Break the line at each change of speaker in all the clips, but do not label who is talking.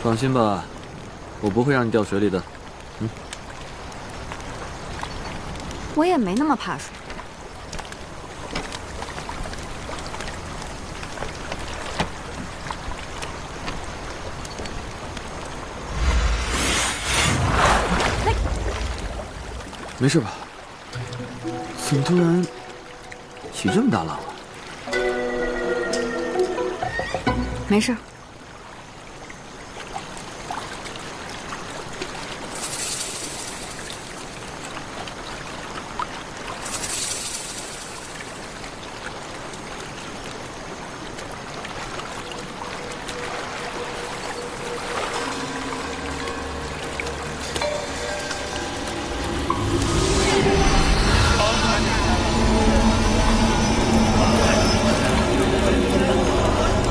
放心吧，我不会让你掉水里的。
我也没那么怕水。
没事吧？怎么突然起这么大浪了？
没事。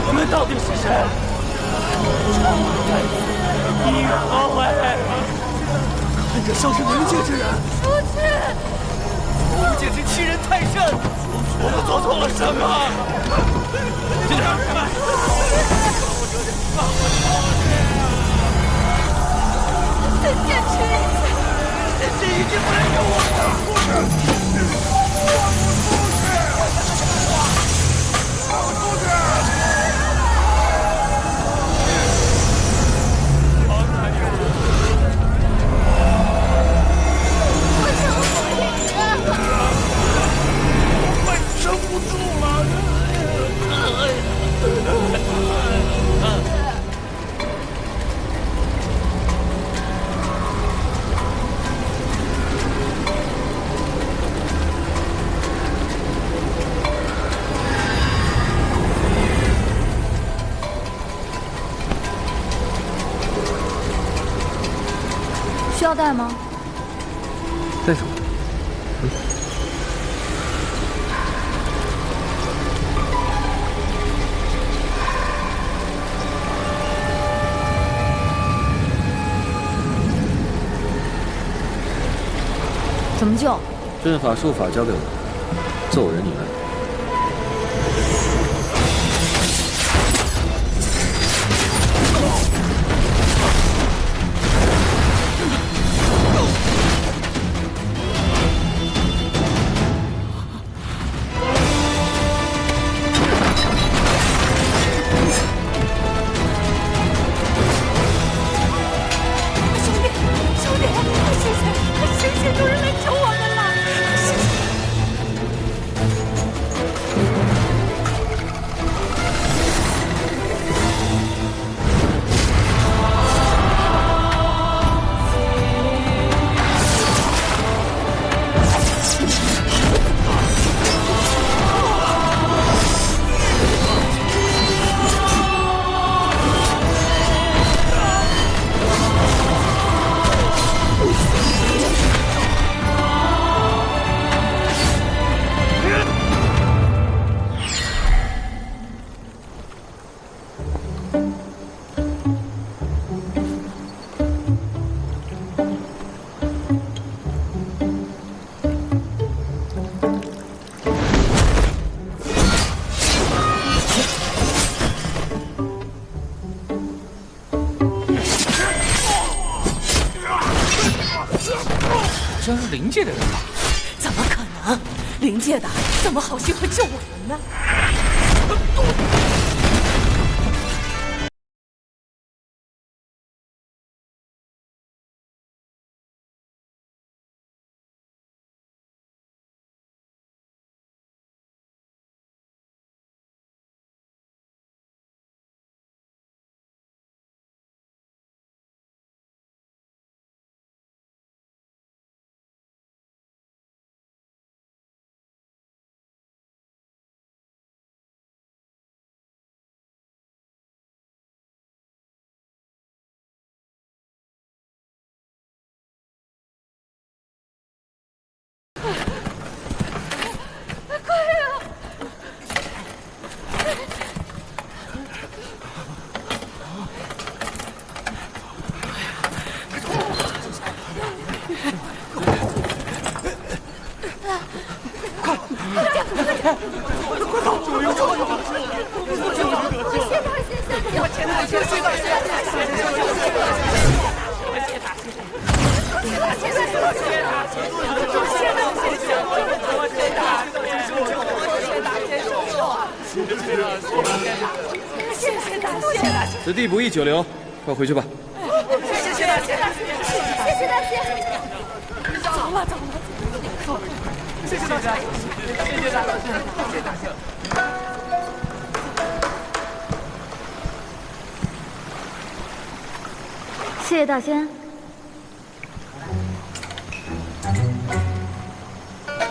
你们到底是谁？你好哎！看着像是灵界之人。
出去！
我们简直欺人太甚！我们做错了什么？
再坚持一下！
这一定没有我的！撑不住了！
需要带吗？
带上吧。
怎么救？
阵法术法交给我，揍人你来。
有人来救我们了！谢谢。
真是灵界的人吧？
怎么可能？灵界的怎么好心会救我们呢？
此地不宜久留，快回去吧。
谢谢大仙，谢谢大仙。
走了。
谢谢大仙，谢谢大仙，谢谢大仙。
谢谢大仙。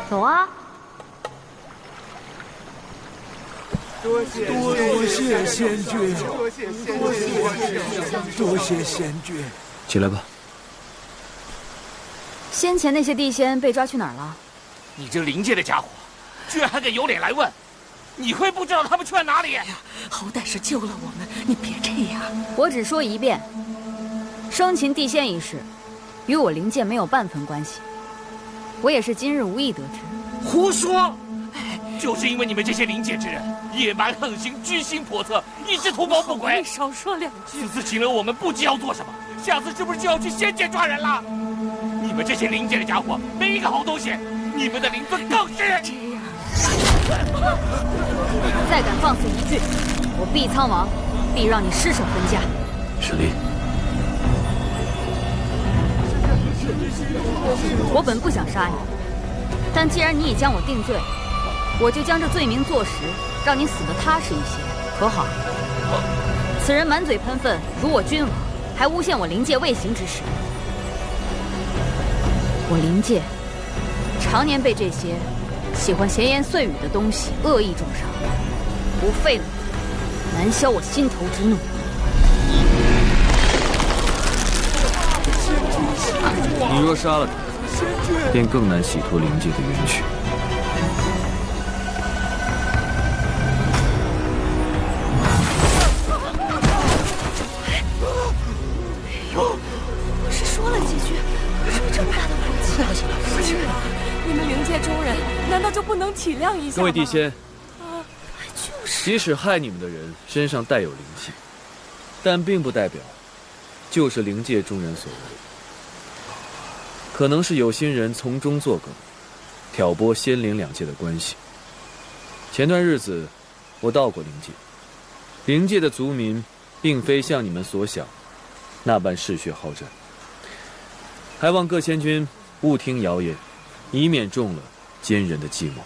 走啊！
多谢仙君，多谢仙君。
起来吧。
先前那些地仙被抓去哪儿了？
你这灵界的家伙，居然还敢有脸来问？你会不知道他们去了哪里？
好歹是救了我们，你别这样。
我只说一遍，生擒地仙一事，与我灵界没有半分关系。我也是今日无意得知。
胡说！就是因为你们这些灵界之人野蛮横行、居心叵测，一直图谋不轨。
少说两句。
此次请了我们，不知要做什么，下次是不是就要去仙界抓人了？你们这些灵界的家伙，没一个好东西，你们的灵尊更是这样。
再敢放肆一句，我毕苍王必让你失手分家。
沈离，
我本不想杀你，但既然你已将我定罪，我就将这罪名坐实，让你死得踏实一些，可好？此人满嘴喷粪，辱我君王，还诬陷我灵界未行之事。我灵界常年被这些喜欢闲言碎语的东西恶意重伤，不废了你，难消我心头之怒。
你若杀了他，便更难洗脱灵界的冤屈。
是说了几句，为这么大的火气？是啊，你们灵界中人难道就不能体谅一下吗？
各位地仙，
就是，
即使害你们的人身上带有灵气，但并不代表就是灵界中人所为。可能是有心人从中作梗，挑拨仙灵两界的关系。前段日子，我到过灵界，灵界的族民并非像你们所想那般嗜血好战，还望各仙君勿听谣言，以免中了奸人的计谋。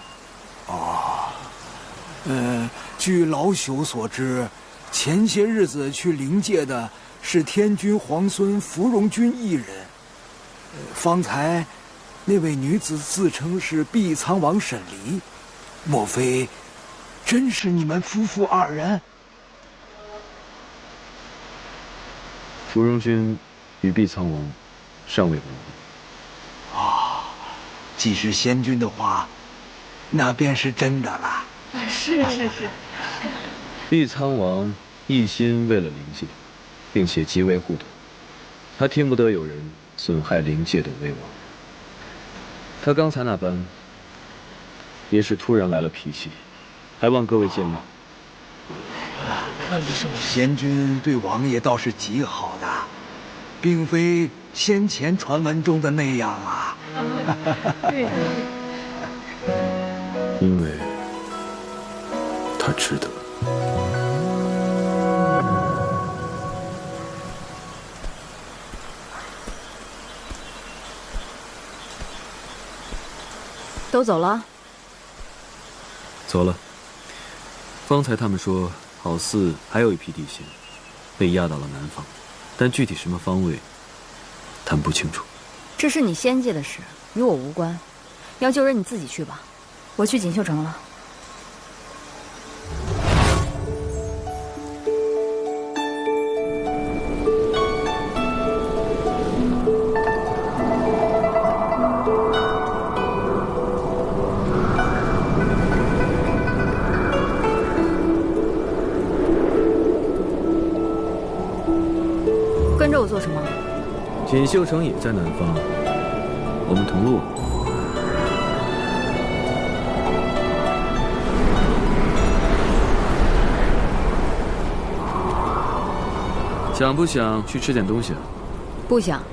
据老朽所知，前些日子去灵界的是天君皇孙芙蓉君一人。方才那位女子自称是毕苍王沈离，莫非真是你们夫妇二人？
芙蓉君与毕苍王尚未文婚。
既是仙君的话，那便是真的了。
是。
毕苍王一心为了灵界，并且极为护短，他听不得有人损害灵界的威望。他刚才那般，也是突然来了脾气，还望各位见谅。
仙君对王爷倒是极好的，并非先前传闻中的那样啊。
对。
因为他值得。
都走了？
走了。方才他们说，好似还有一批地仙被押到了南方，但具体什么方位，他们不清楚。
这是你仙界的事，与我无关。要救人你自己去吧，我去锦绣城了。跟着我做什么？
锦绣城也在南方，我们同路。想不想去吃点东西啊？
不想。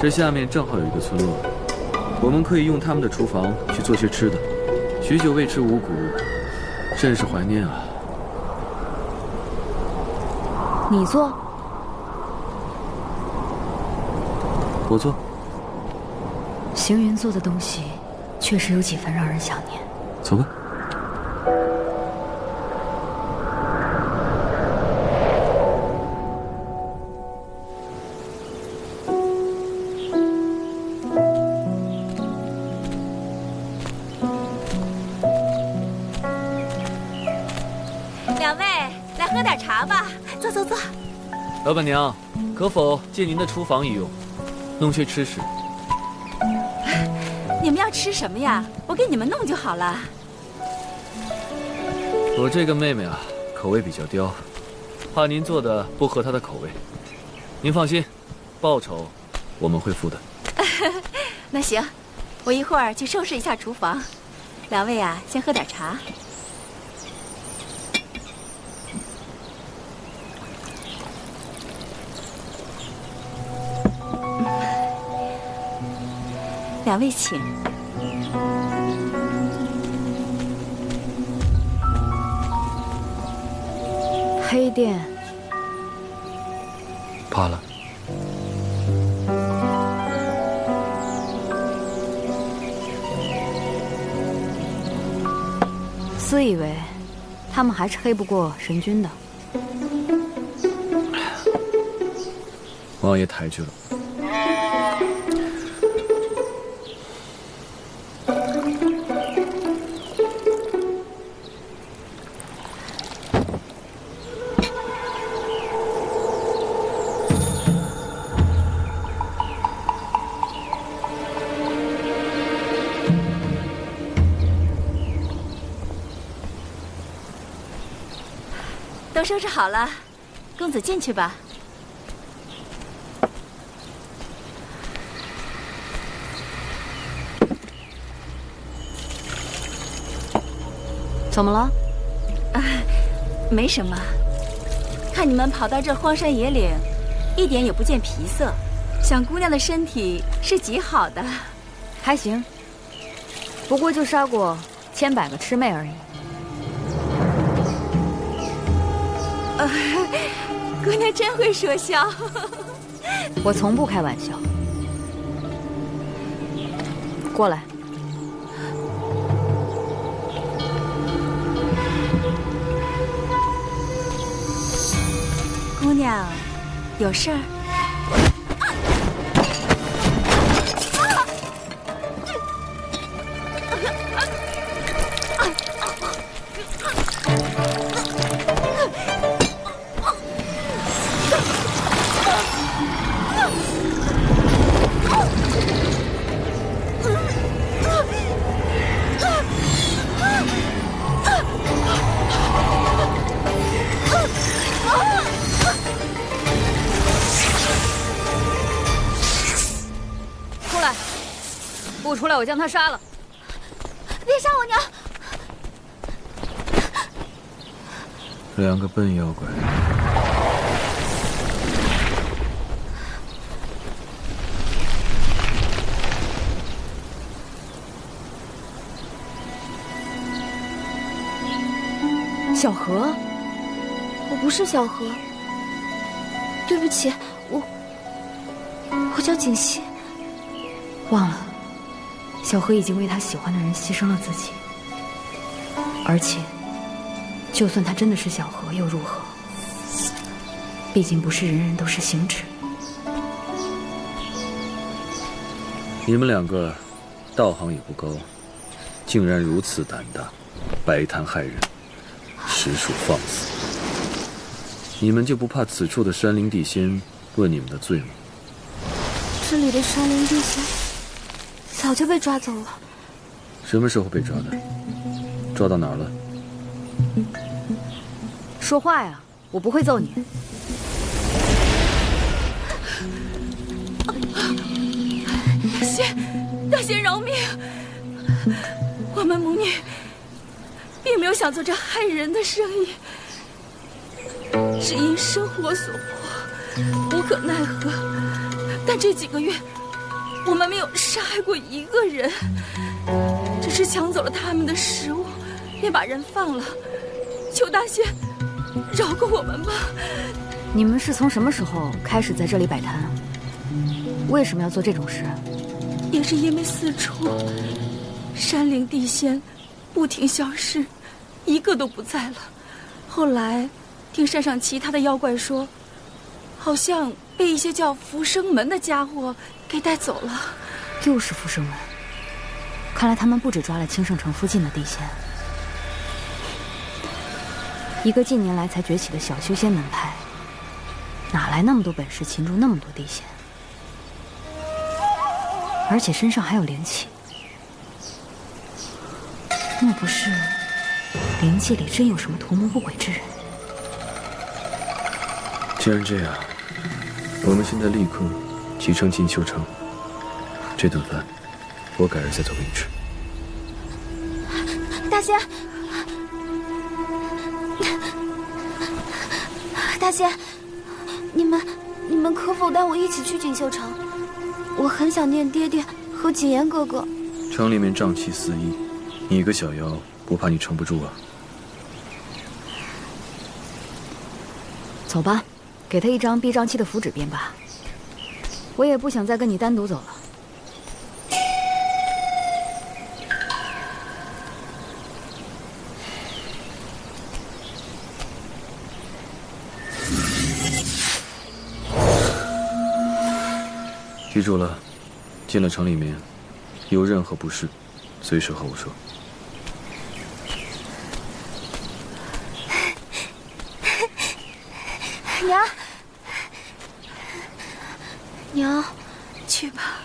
这下面正好有一个村落，我们可以用他们的厨房去做些吃的。许久未吃五谷，甚是怀念啊。
你做？
我做。
行云做的东西，确实有几分让人想念。
走吧。
两位，来喝点茶吧。坐坐坐。
老板娘，可否借您的厨房一用，弄些吃食？
你们要吃什么呀？我给你们弄就好了。
我这个妹妹啊，口味比较刁，怕您做的不合她的口味。您放心，报酬我们会付的。
那行，我一会儿去收拾一下厨房。两位啊，先喝点茶。两位请。
黑店
怕了。
私以为，他们还是黑不过神君的。
王爷抬举了。
都收拾好了，公子进去吧。
怎么了？
没什么。看你们跑到这荒山野岭，一点也不见疲色，想姑娘的身体是极好的。
还行，不过就杀过千百个魑魅而已。
姑娘真会说笑。
我从不开玩笑。过来。
姑娘，有事儿？
不出来，我将他杀了！
别杀我娘！
两个笨妖怪。
小何，
我不是小何，对不起，我叫锦溪。
忘了。小何已经为他喜欢的人牺牲了自己，而且，就算他真的是小何又如何？毕竟不是人人都是星矢。
你们两个，道行也不高，竟然如此胆大，摆摊害人，实属放肆。你们就不怕此处的山林地仙问你们的罪吗？
这里的山林地仙早就被抓走了。
什么时候被抓的？抓到哪儿了？
说话呀！我不会揍你。
仙道仙饶命！我们母女并没有想做这害人的生意，是因生活所迫，无可奈何。但这几个月，我们没有杀害过一个人，只是抢走了他们的食物，便把人放了。求大仙饶过我们吧！
你们是从什么时候开始在这里摆摊？为什么要做这种事？
也是因为四处山灵地仙不停消失，一个都不在了。后来听山上其他的妖怪说，好像被一些叫福生门的家伙给带走了。
又是福生门，看来他们不止抓了青圣城附近的地仙。一个近年来才崛起的小修仙门派，哪来那么多本事擒住那么多地仙？而且身上还有灵气，莫不是灵界里真有什么图谋不轨之人？
既然这样，我们现在立刻启程锦绣城。这顿饭，我改日再做给你吃。
大仙，大仙，你们可否带我一起去锦绣城？我很想念爹爹和景言哥哥。
城里面瘴气四溢，你一个小妖，不怕你撑不住啊？
走吧，给他一张避瘴气的符纸便罢。我也不想再跟你单独走了。
记住了，进了城里面，有任何不适，随时和我说。
娘，娘，
去吧，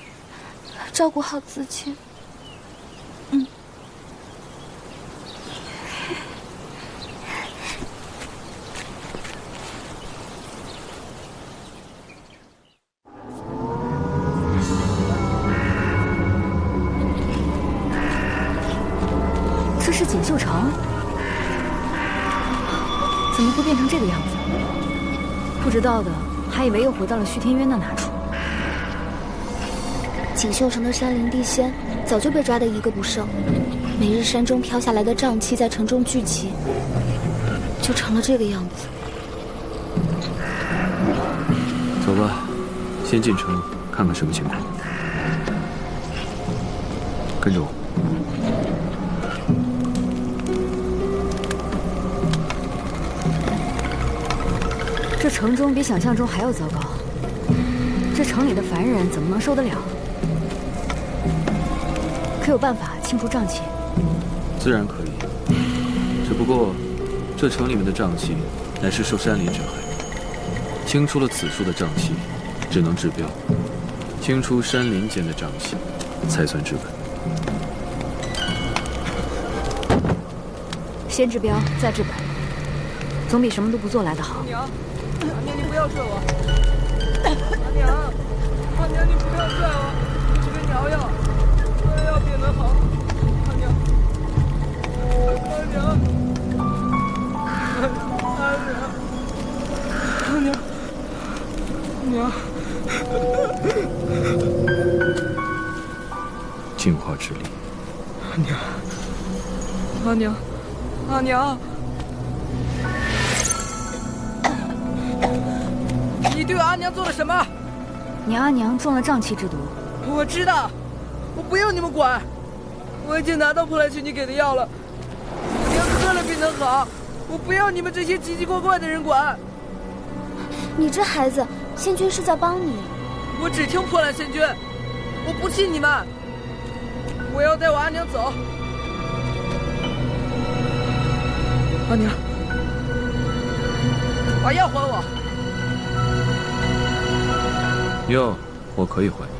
照顾好自己。
这是锦绣城，怎么会变成这个样子？不知道的还以为又回到了旭天渊那哪处。
锦绣城的山灵地仙早就被抓得一个不剩，每日山中飘下来的瘴气在城中聚集，就成了这个样子。
走吧，先进城看看什么情况。跟着我。
这城中比想象中还要糟糕，这城里的凡人怎么能受得了？可有办法清除瘴气？
自然可以，只不过这城里面的瘴气乃是受山林之害，清除了此处的瘴气，只能治标；清除山林间的瘴气，才算治本。
先治标，再治本，总比什么都不做来得好。
娘，你不要拽我！娘，你不要拽我！你是个鸟药，我要变得好。娘，娘，
净化之力。
阿娘，你对阿娘做了什么？
你阿娘中了瘴气之毒。
我知道，我不用你们管。我已经拿到破烂仙女给的药了，我娘喝了便能好。我不要你们这些奇奇怪怪的人管。
你这孩子，仙君是在帮你。
我只听破烂仙君，我不信你们。我要带我阿娘走。阿娘，把药还我。
药我可以还你，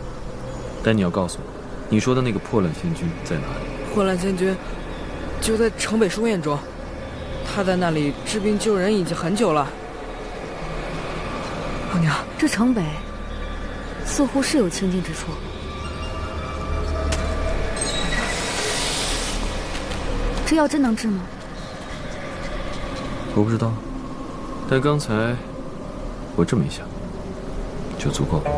但你要告诉我，你说的那个破烂仙君在哪里？
破烂仙君就在城北书院中，他在那里治病救人已经很久了。阿娘，
这城北似乎是有清净之处。这药真能治吗？
我不知道，但刚才我这么一想，就足够了。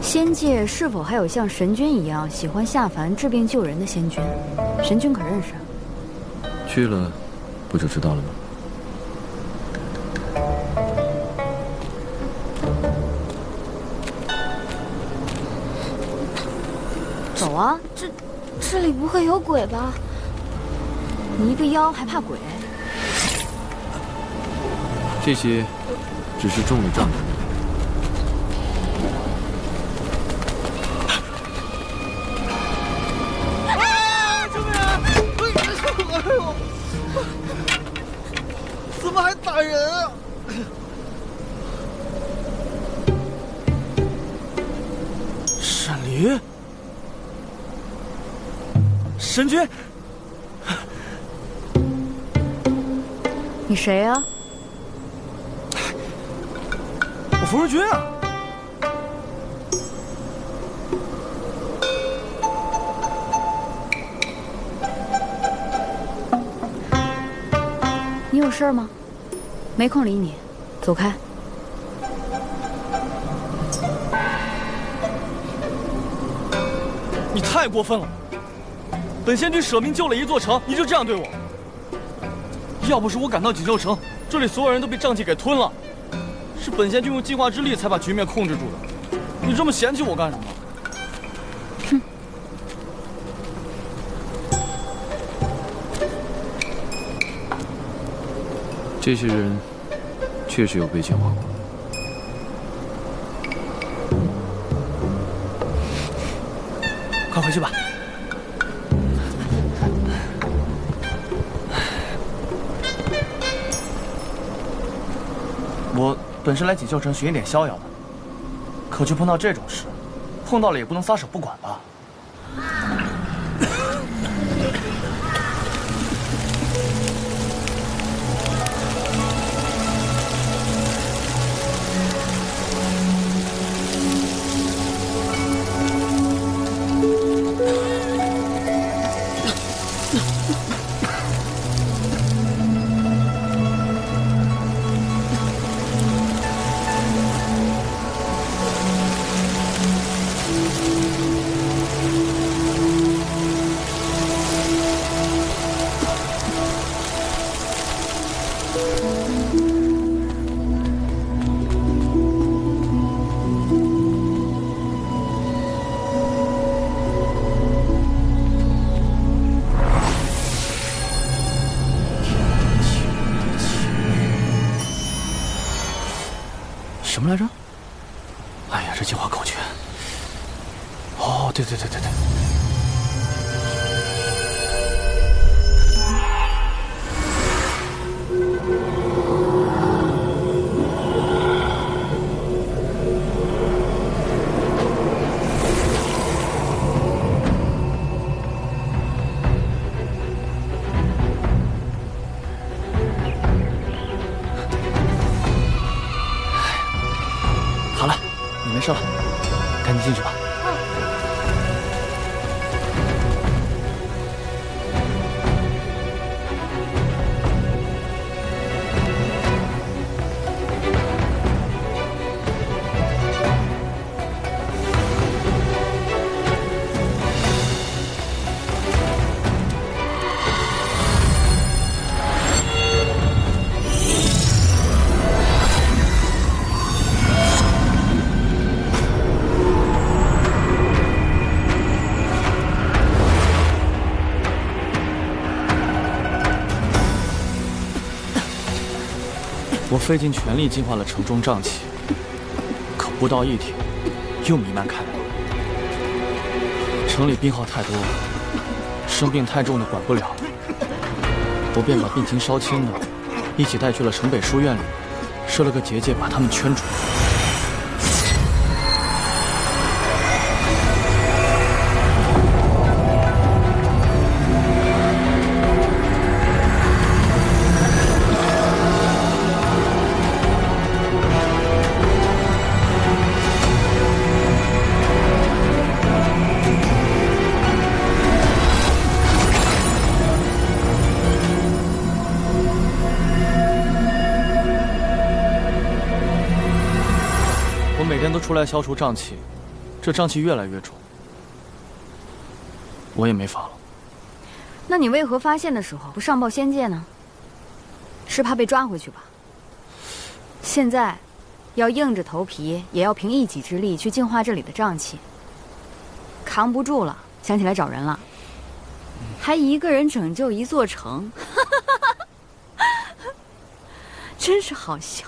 仙界是否还有像神君一样喜欢下凡治病救人的仙君？神君可认识？
去了，不就知道了吗？
走啊，
这里不会有鬼吧？
你一个妖还怕鬼？
这些只是中了仗的人。
救命啊！哎呦，怎么还打人啊？闪离，神君，
你谁呀？
我芙蓉君啊！
你有事儿吗？没空理你，走开。
你太过分了！本仙君舍命救了一座城，你就这样对我？要不是我赶到锦绣城，这里所有人都被瘴气给吞了。是本仙君用计划之力才把局面控制住的。你这么嫌弃我干什么？
哼！
这些人确实有被简化过。
快回去吧。我本是来锦绣城寻一点逍遥的，可却碰到这种事，碰到了也不能撒手不管吧。什么来着？哎呀，这计划口诀。哦，对。好了，你没事了，赶紧进去吧。我费尽全力净化了城中瘴气，可不到一天，又弥漫开来了。城里病号太多了，生病太重的管不了，我便把病情稍轻的一起带去了城北书院里，设了个结界把他们圈住。出来消除瘴气，这瘴气越来越重，我也没法了。
那你为何发现的时候不上报仙界呢？是怕被抓回去吧？现在，要硬着头皮，也要凭一己之力去净化这里的瘴气。扛不住了，想起来找人了，还一个人拯救一座城，真是好笑。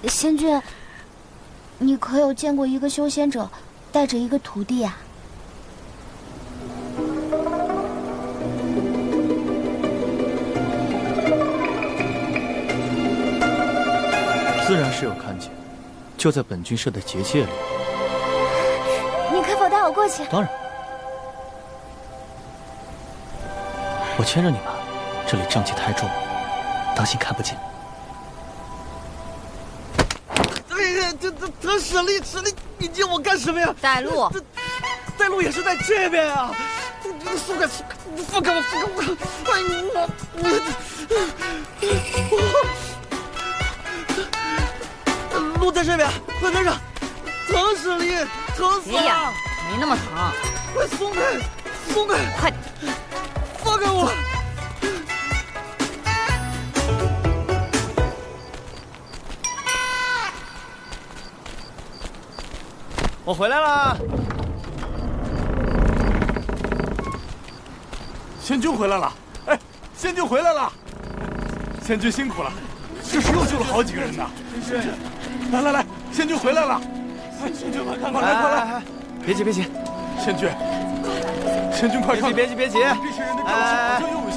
仙君，你可有见过一个修仙者带着一个徒弟啊？
自然是有看见，就在本郡设的结界里。
你可否带我过去？
当然，我牵着你们，这里瘴气太重，当心看不见。
他使力，你接我干什么呀？
带路，
带路也是在这边啊！放开我！路在这边，快跟上！疼使力，疼死了！
别呀，没那么疼。
快松开！
快点！
放开我！我回来了，
仙君回来了！哎，仙君回来了！仙君辛苦了，这是又救了好几个人呢。来，仙君回来了！哎，仙君快来！
别急，
仙君快看！
别急！
这些人的瘴气好像又有些……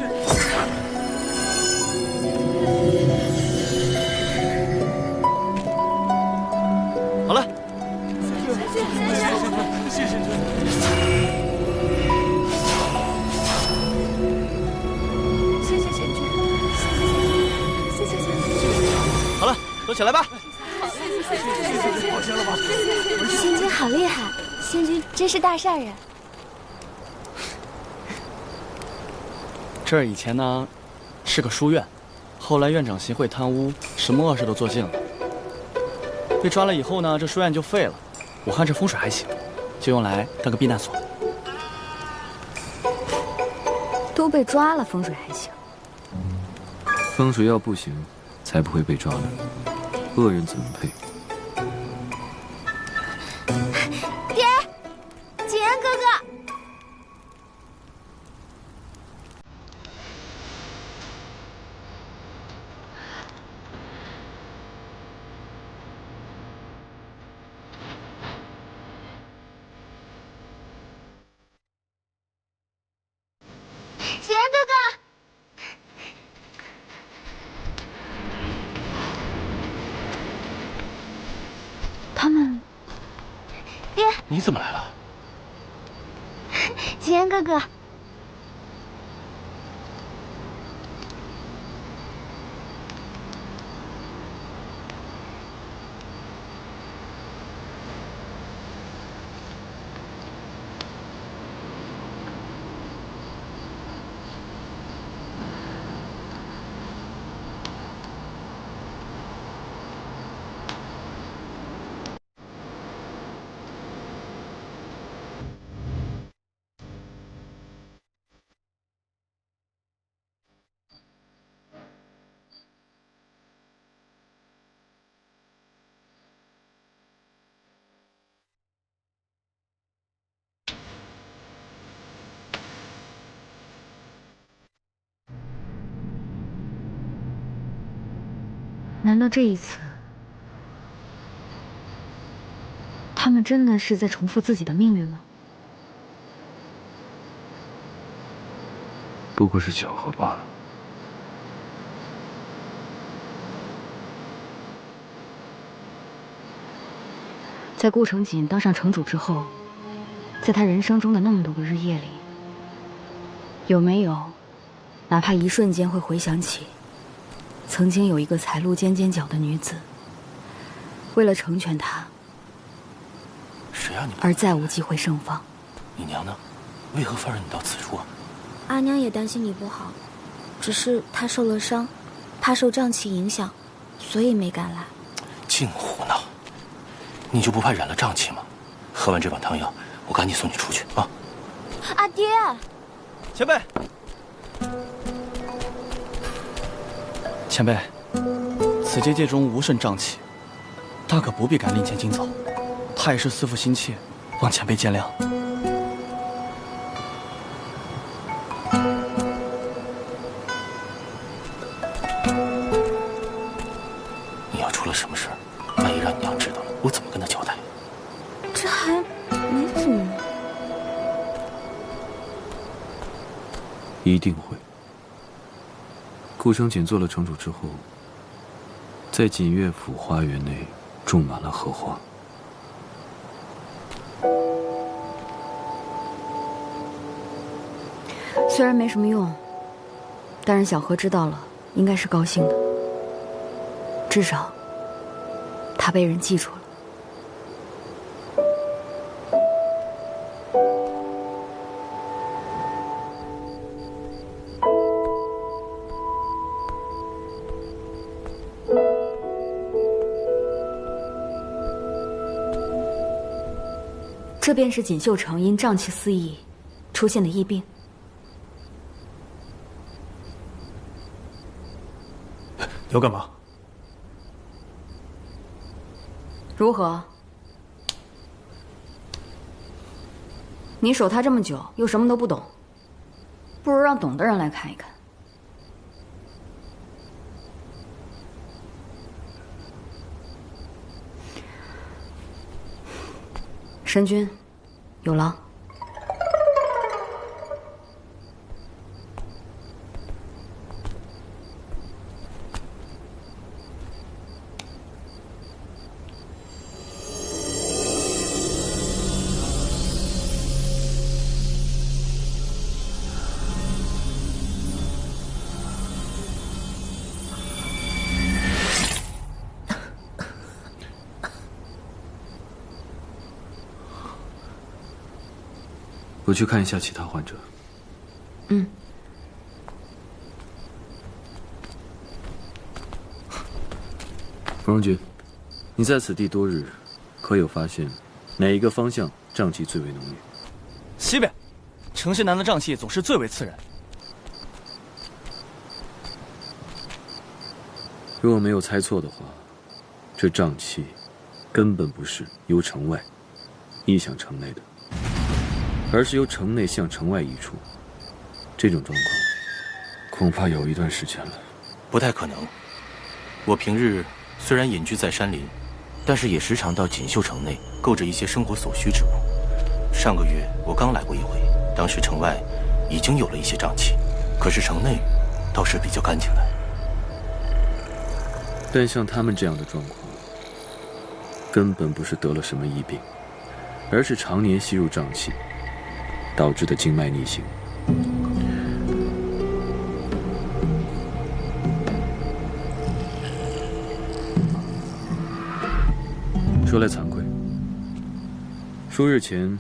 好了。
谢仙君。
谢谢仙君，谢谢仙君。
好了，都起来吧。
好些了吧？
仙君好厉害，仙君真是大善人。
这儿以前呢是个书院，后来院长行贿贪污，什么恶事都做尽了。被抓了以后呢，这书院就废了。我看这风水还行，就用来当个避难所。
都被抓了，风水还行？
风水要不行，才不会被抓呢。恶人怎么配？
爹，景言哥哥。景言哥哥。
他们，
爹，
你怎么来了？
景言哥哥。
难道这一次，他们真的是在重复自己的命运吗？
不过是巧合罢了。
在顾城锦当上城主之后，在他人生中的那么多个日夜里，有没有哪怕一瞬间会回想起曾经有一个才露尖尖角的女子，为了成全他，
谁啊你？
而再无机会盛放？
你娘呢？为何放任你到此处啊？
阿娘也担心你不好，只是她受了伤，怕受瘴气影响，所以没敢来。
净胡闹！你就不怕染了瘴气吗？喝完这碗汤药，我赶紧送你出去啊！
阿爹，
前辈，
前辈，此结界中无甚瘴气，大可不必赶令前惊走。他也是思父心切，望前辈见谅。
你要出了什么事儿，万一让你娘知道了，我怎么跟她交代？
这还没怎么。
一定会。顾生锦做了城主之后，在锦悦府花园内种满了荷花。
虽然没什么用，但是小何知道了，应该是高兴的。至少，他被人记住了。这便是锦绣城因瘴气肆意出现的疫病。
要干嘛？
如何？你守他这么久，又什么都不懂，不如让懂的人来看一看。神君，有狼。
我去看一下其他患者。
嗯。
芙蓉君，你在此地多日，可有发现哪一个方向瘴气最为浓郁？
西边，城西南的瘴气总是最为刺人。
如果没有猜错的话，这瘴气根本不是由城外溢向城内的。而是由城内向城外溢出，这种状况恐怕有一段时间了。
不太可能。我平日虽然隐居在山林，但是也时常到锦绣城内购置一些生活所需之物。上个月我刚来过一回，当时城外已经有了一些瘴气，可是城内倒是比较干净的。
但像他们这样的状况，根本不是得了什么疫病，而是常年吸入瘴气导致的经脉逆行。说来惭愧，数日前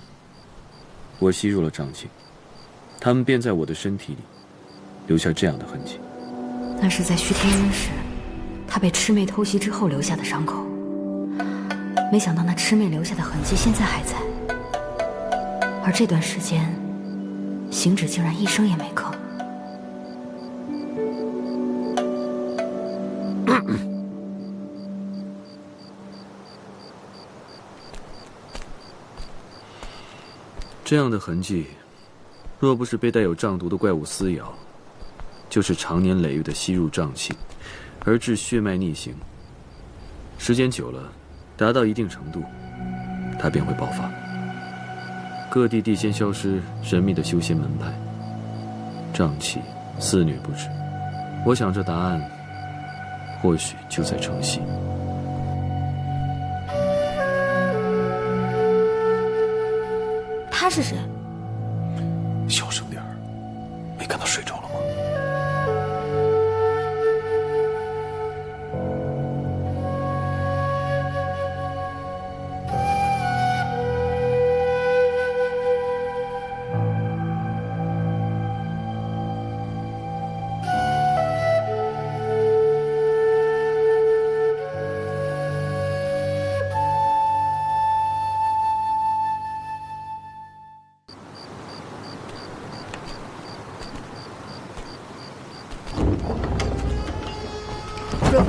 我吸入了瘴气，他们便在我的身体里留下这样的痕迹。
那是在虚天阴时，他被魑魅偷袭之后留下的伤口。没想到那魑魅留下的痕迹现在还在。而这段时间，行止竟然一声也没吭。
这样的痕迹，若不是被带有瘴毒的怪物撕咬，就是常年累月的吸入瘴气，而致血脉逆行。时间久了，达到一定程度，它便会爆发。各地地仙消失，神秘的修仙门派，瘴气肆虐不止。我想这答案或许就在城西。
他是谁？
小声点儿，没看他睡着了吗？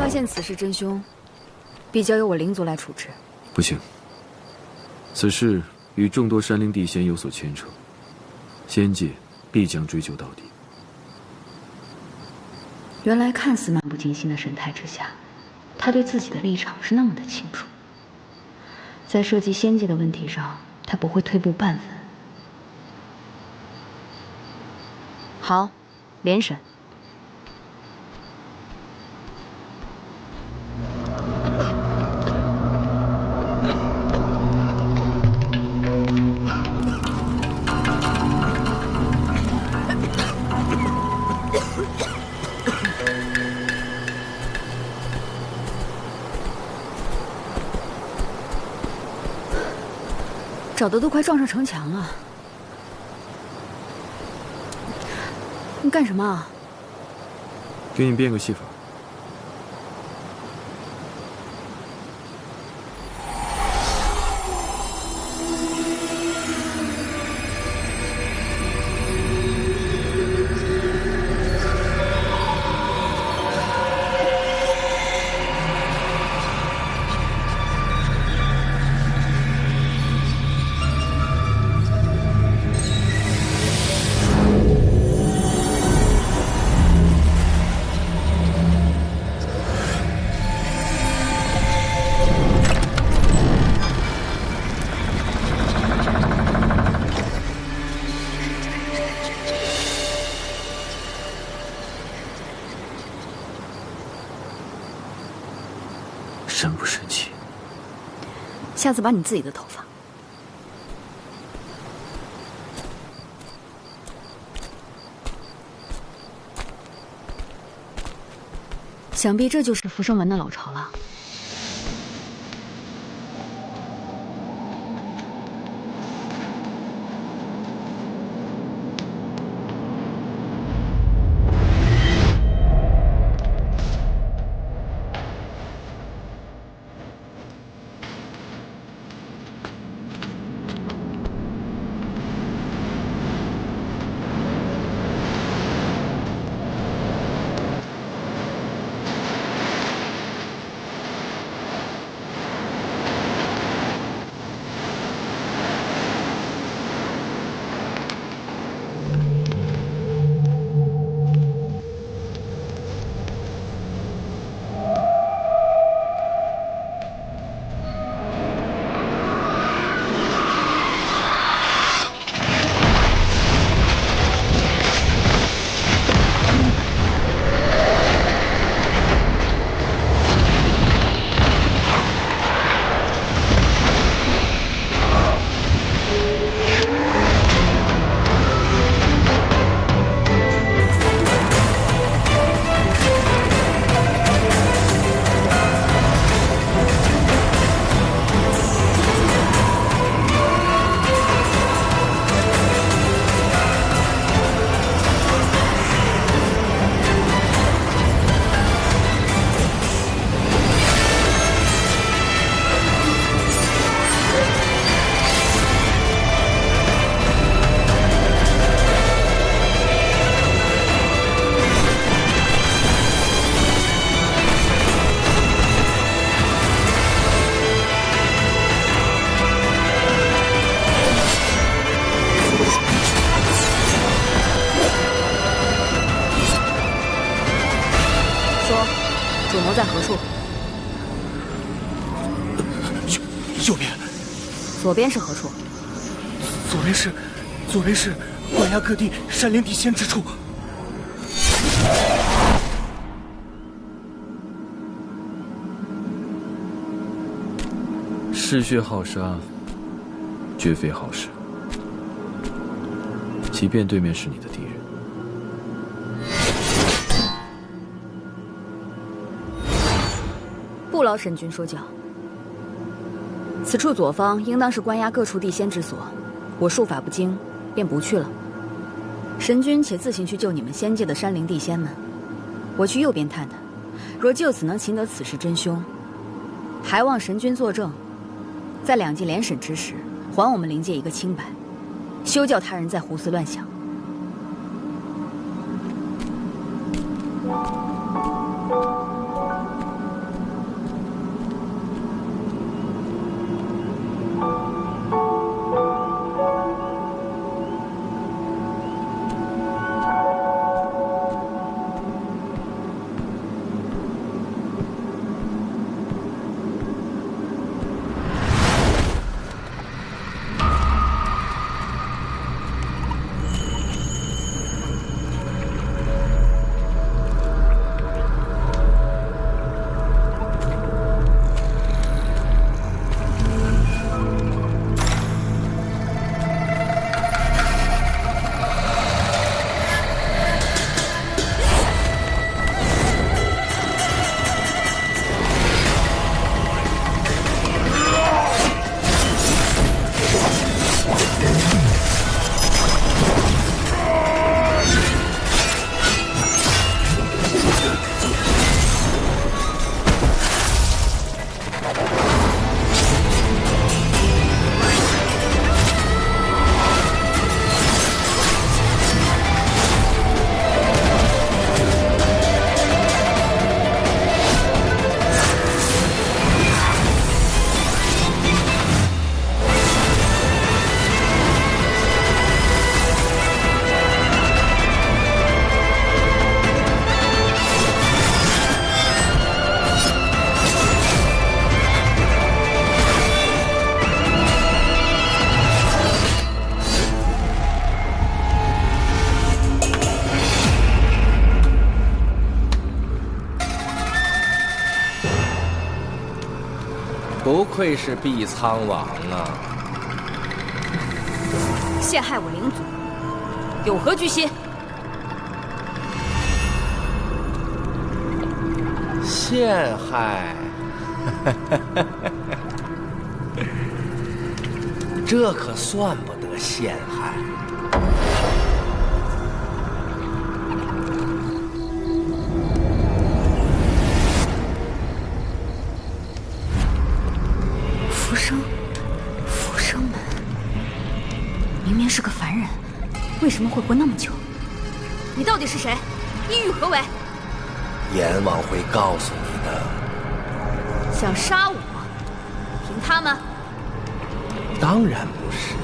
发现此事真凶，必交由我灵族来处置。
不行，此事与众多山灵地仙有所牵扯，仙界必将追究到底。
原来看似漫不经心的神态之下，他对自己的立场是那么的清楚。在涉及仙界的问题上，他不会退步半分。好，联审。找的都快撞上城墙了，你干什么啊？
给你变个戏法。神不神奇？
下次把你自己的头发。想必这就是福生门的老巢了。主谋在何处？
右边。
左边是何处？
左边是关押各地山灵地仙之处。
嗜血好杀，绝非好事。即便对面是你的敌人，
不劳神君说教。此处左方应当是关押各处地仙之所，我术法不精，便不去了。神君且自行去救你们仙界的山灵地仙们，我去右边探探，若就此能擒得此事真凶，还望神君作证，在两界联审之时，还我们灵界一个清白，休叫他人再胡思乱想。
不愧是碧苍王啊！
陷害我灵族，有何居心？
陷害？这可算不得陷害。
浮生门，明明是个凡人，为什么会活那么久？你到底是谁？意欲何为？
阎王会告诉你的。
想杀我？凭他们？
当然不是。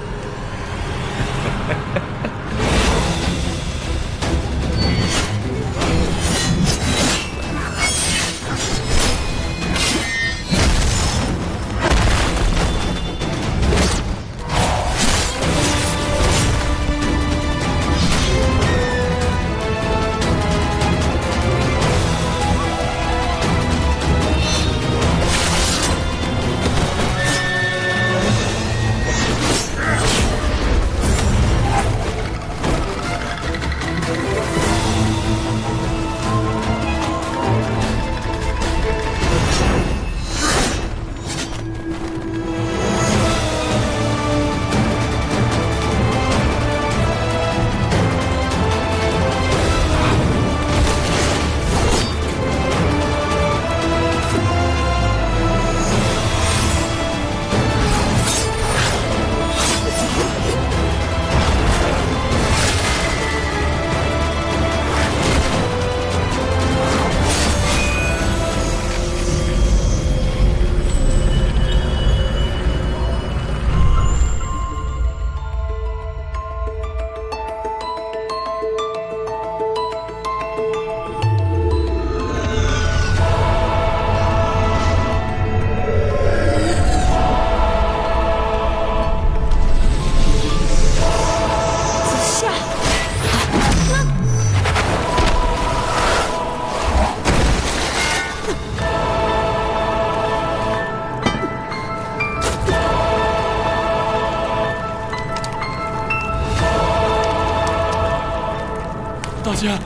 大仙，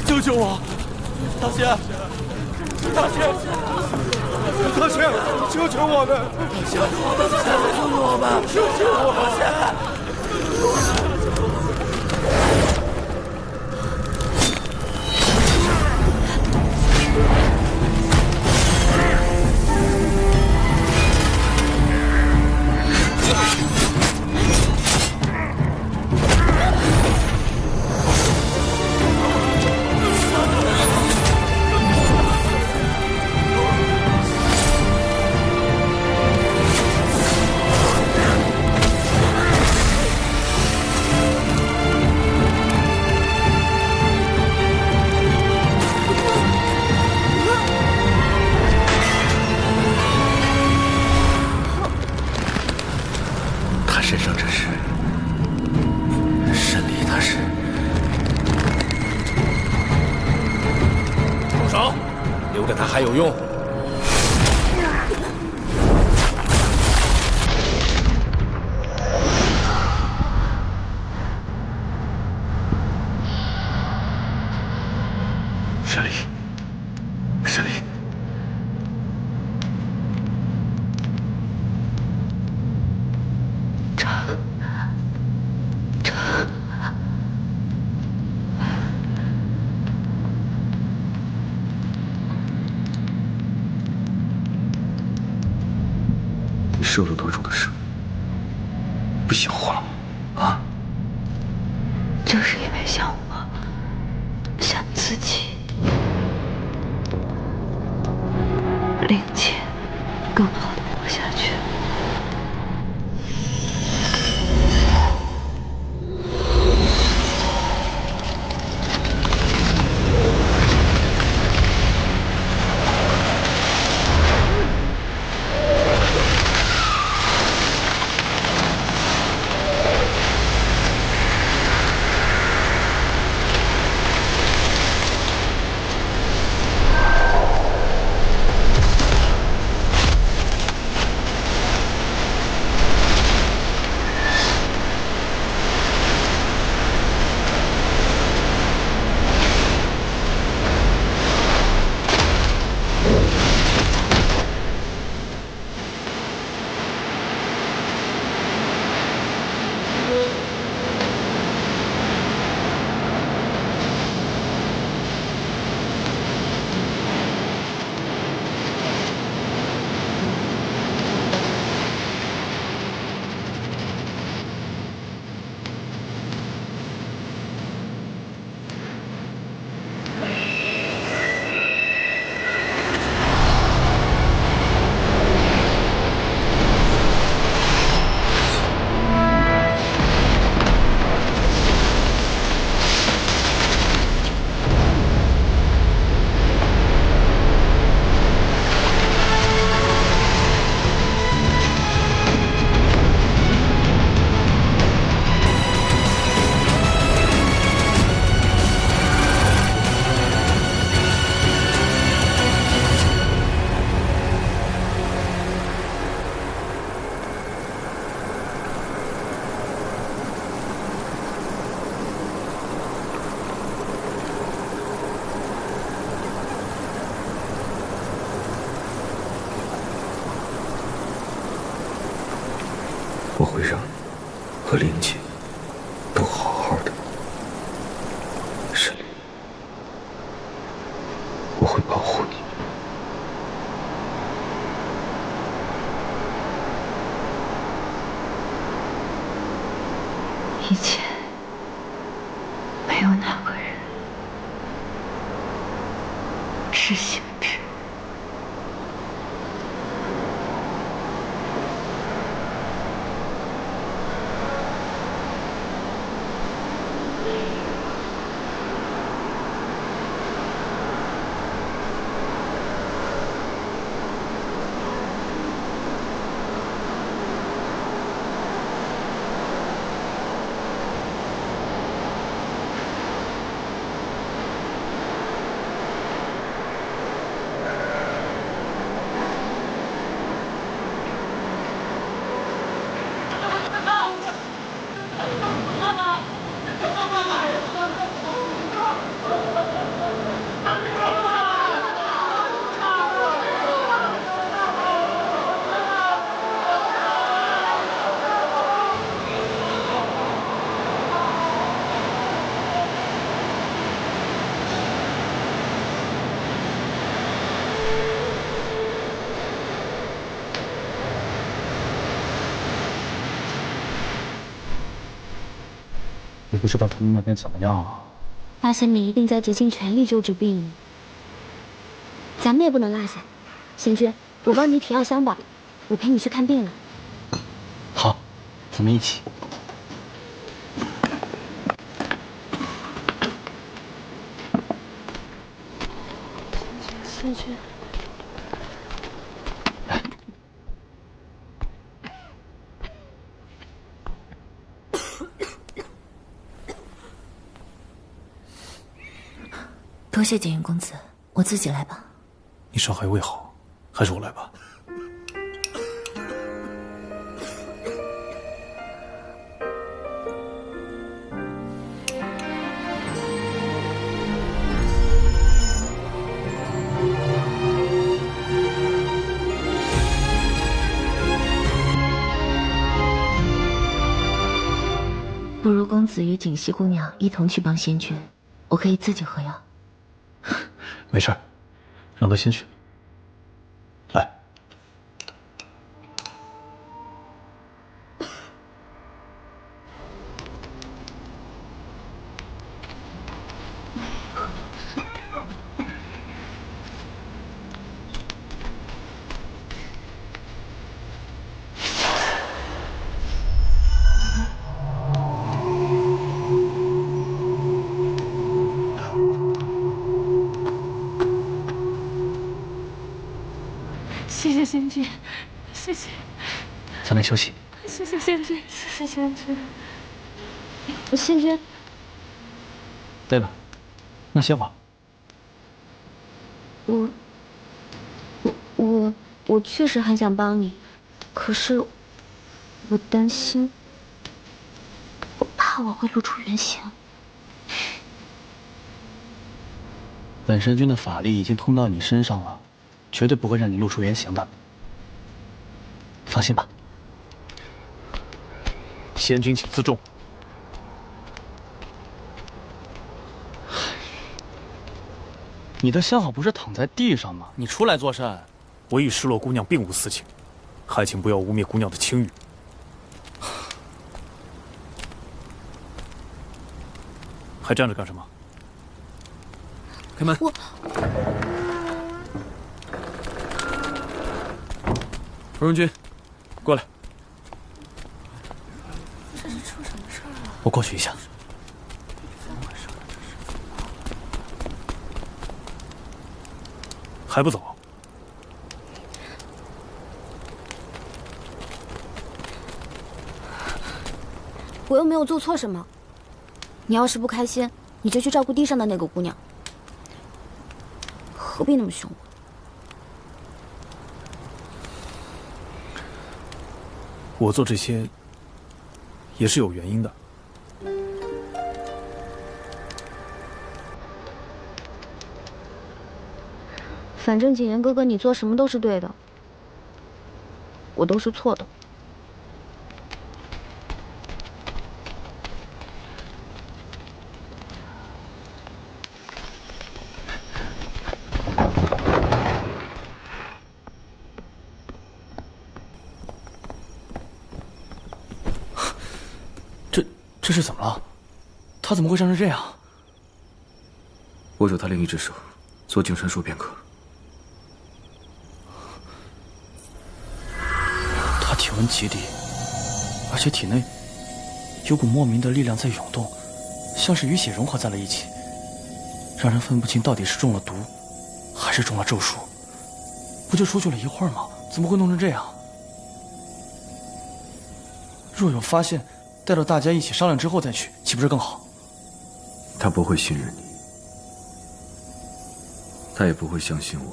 救救我！大仙，大仙，大仙，救救我们！大仙，救救我们！救救我们！大仙。
身上这是神力，他是。住手！留着他还有用。神力，神力。你受了多重的伤？不想活了吗？啊？
就是因为想我，想自己，灵界更好的活下去。
我会让你和林姐都好好的。沈凌，我会保护你。
以前没有哪个人是行止。
也不知道他们那边怎么样啊？
发现你一定在竭尽全力救治病人，咱们也不能落下。贤君，我帮你提药箱吧，我陪你去看病了。
好，咱们一起。
贤君。
多谢景云公子，我自己来吧。
你伤还未好，还是我来吧。
不如公子与锦溪姑娘一同去帮仙君，我可以自己喝药。
没事儿，让他先去。来，
谢谢仙君，谢谢。
早点休息。
谢谢仙君，谢谢仙君。
仙君。
累了，那歇会儿。
我确实很想帮你，可是我担心，我怕我会露出原形。
本神君的法力已经通到你身上了，绝对不会让你露出原形的。放心吧。
仙君请自重。
你的相好不是躺在地上吗？你出来作甚？
我与失落姑娘并无私情，还请不要污蔑姑娘的清誉。还站着干什么？
开门！芙蓉君，过来。
这是出什么事儿了？
我过去一下。
还不走？
我又没有做错什么。你要是不开心，你就去照顾地上的那个姑娘，何必那么凶？
我做这些也是有原因的。
反正景言哥哥，你做什么都是对的，我都是错的。
这是怎么了？他怎么会伤成这样？
握住他另一只手，做净身术便可。
他体温极低，而且体内有股莫名的力量在涌动，像是与血融合在了一起，让人分不清到底是中了毒，还是中了咒术。不就出去了一会儿吗？怎么会弄成这样？若有发现，待到大家一起商量之后再去，岂不是更好？
他不会信任你，他也不会相信我。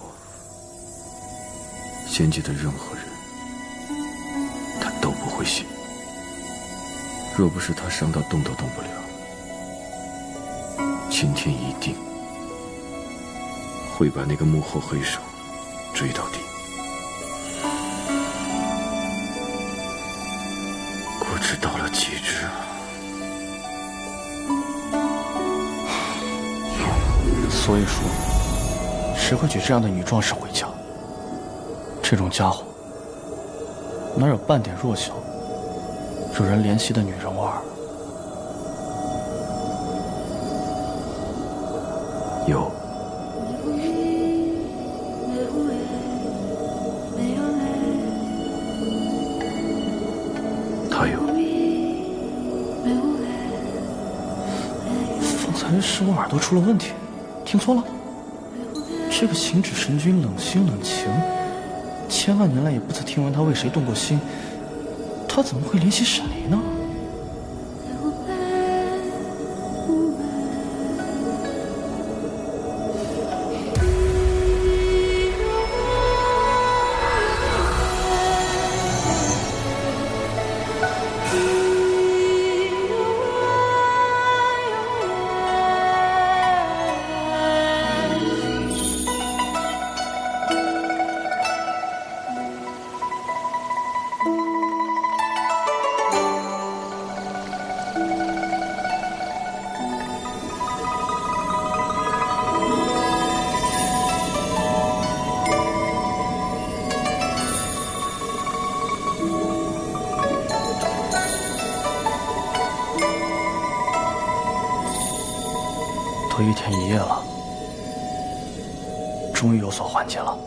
仙界的任何人，他都不会信。若不是他伤到动都动不了，今天一定会把那个幕后黑手追到底。果汁到了极致啊！
所以说，谁会娶这样的女壮士回家？这种家伙哪有半点弱小、惹人怜惜的女人味儿？
有。他有。
方才是我耳朵出了问题，听错了。这个行止神君冷心冷情，千万年来也不曾听闻他为谁动过心，他怎么会怜惜沈离呢？都1天1夜了，终于有所缓解了。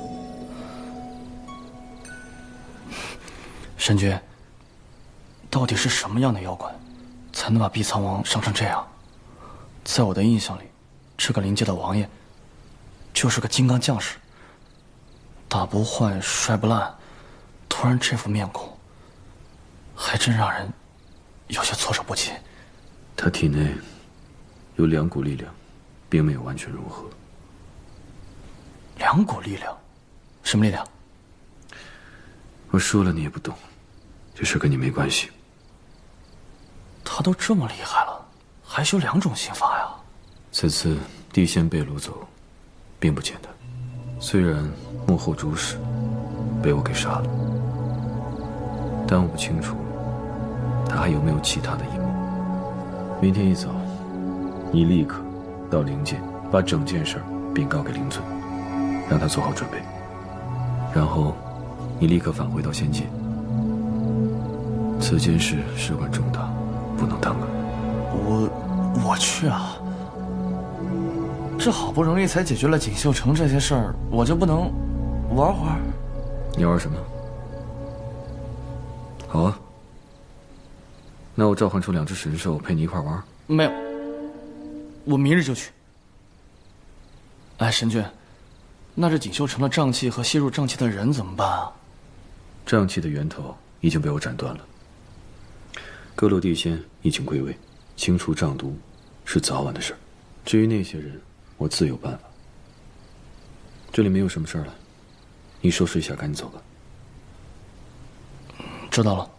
神君，到底是什么样的妖怪，才能把碧苍王伤成这样？在我的印象里，这个灵界的王爷就是个金刚将士，打不坏，摔不烂，突然这副面孔，还真让人有些措手不及。
他体内有2股力量，并没有完全融合。
2股力量？什么力量？
我说了你也不懂，这事跟你没关系。
他都这么厉害了，还修2种心法呀？
此次地仙被掳走，并不简单。虽然幕后主使被我给杀了，但我不清楚他还有没有其他的阴谋。明天一早，你立刻到灵界，把整件事禀告给灵尊，让他做好准备。然后，你立刻返回到仙界。此件事事关重大，不能耽搁。
我去啊！这好不容易才解决了锦绣城这些事儿，我就不能玩会儿？
你玩什么？好啊，那我召唤出2只神兽陪你一块玩。
没有，我明日就去。哎，神君，那这锦绣城的瘴气和吸入瘴气的人怎么办啊？
瘴气的源头已经被我斩断了。各路地仙已经归位，清除瘴毒是早晚的事儿。至于那些人，我自有办法。这里没有什么事儿了，你收拾一下，赶紧走吧。
知道了。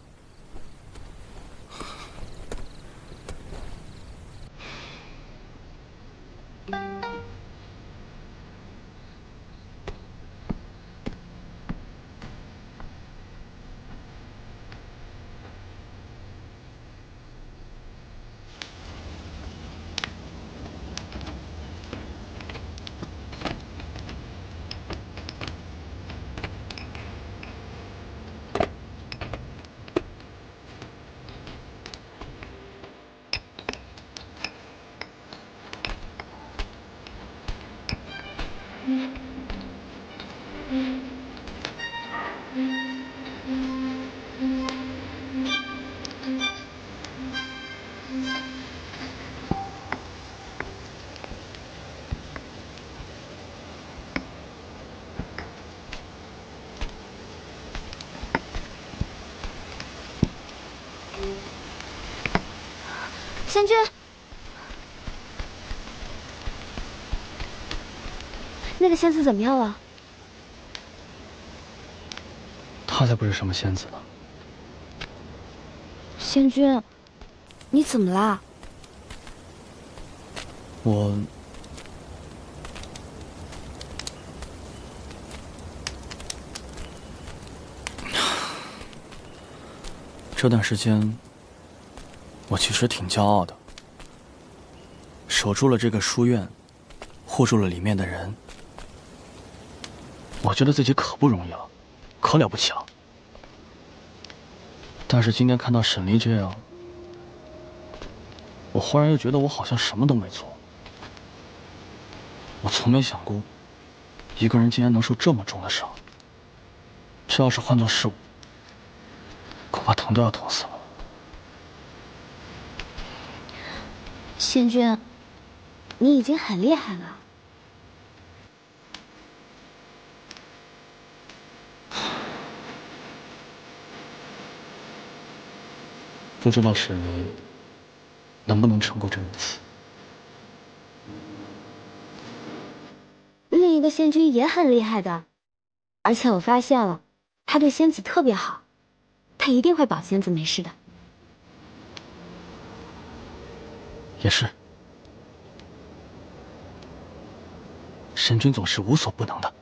仙君，那个仙子怎么样了？
她才不是什么仙子呢。
仙君，你怎么啦？
我这段时间，我其实挺骄傲的，守住了这个书院，护住了里面的人，我觉得自己可不容易了，可了不起了。但是今天看到沈离这样，我忽然又觉得我好像什么都没做。我从没想过，一个人竟然能受这么重的伤。这要是换作是我，恐怕疼都要疼死了。
仙君，你已经很厉害了。
不知道沈离能不能撑过这一次。
另一个仙君也很厉害的，而且我发现了，他对仙子特别好，他一定会保仙子没事的。
也是，神君总是无所不能的。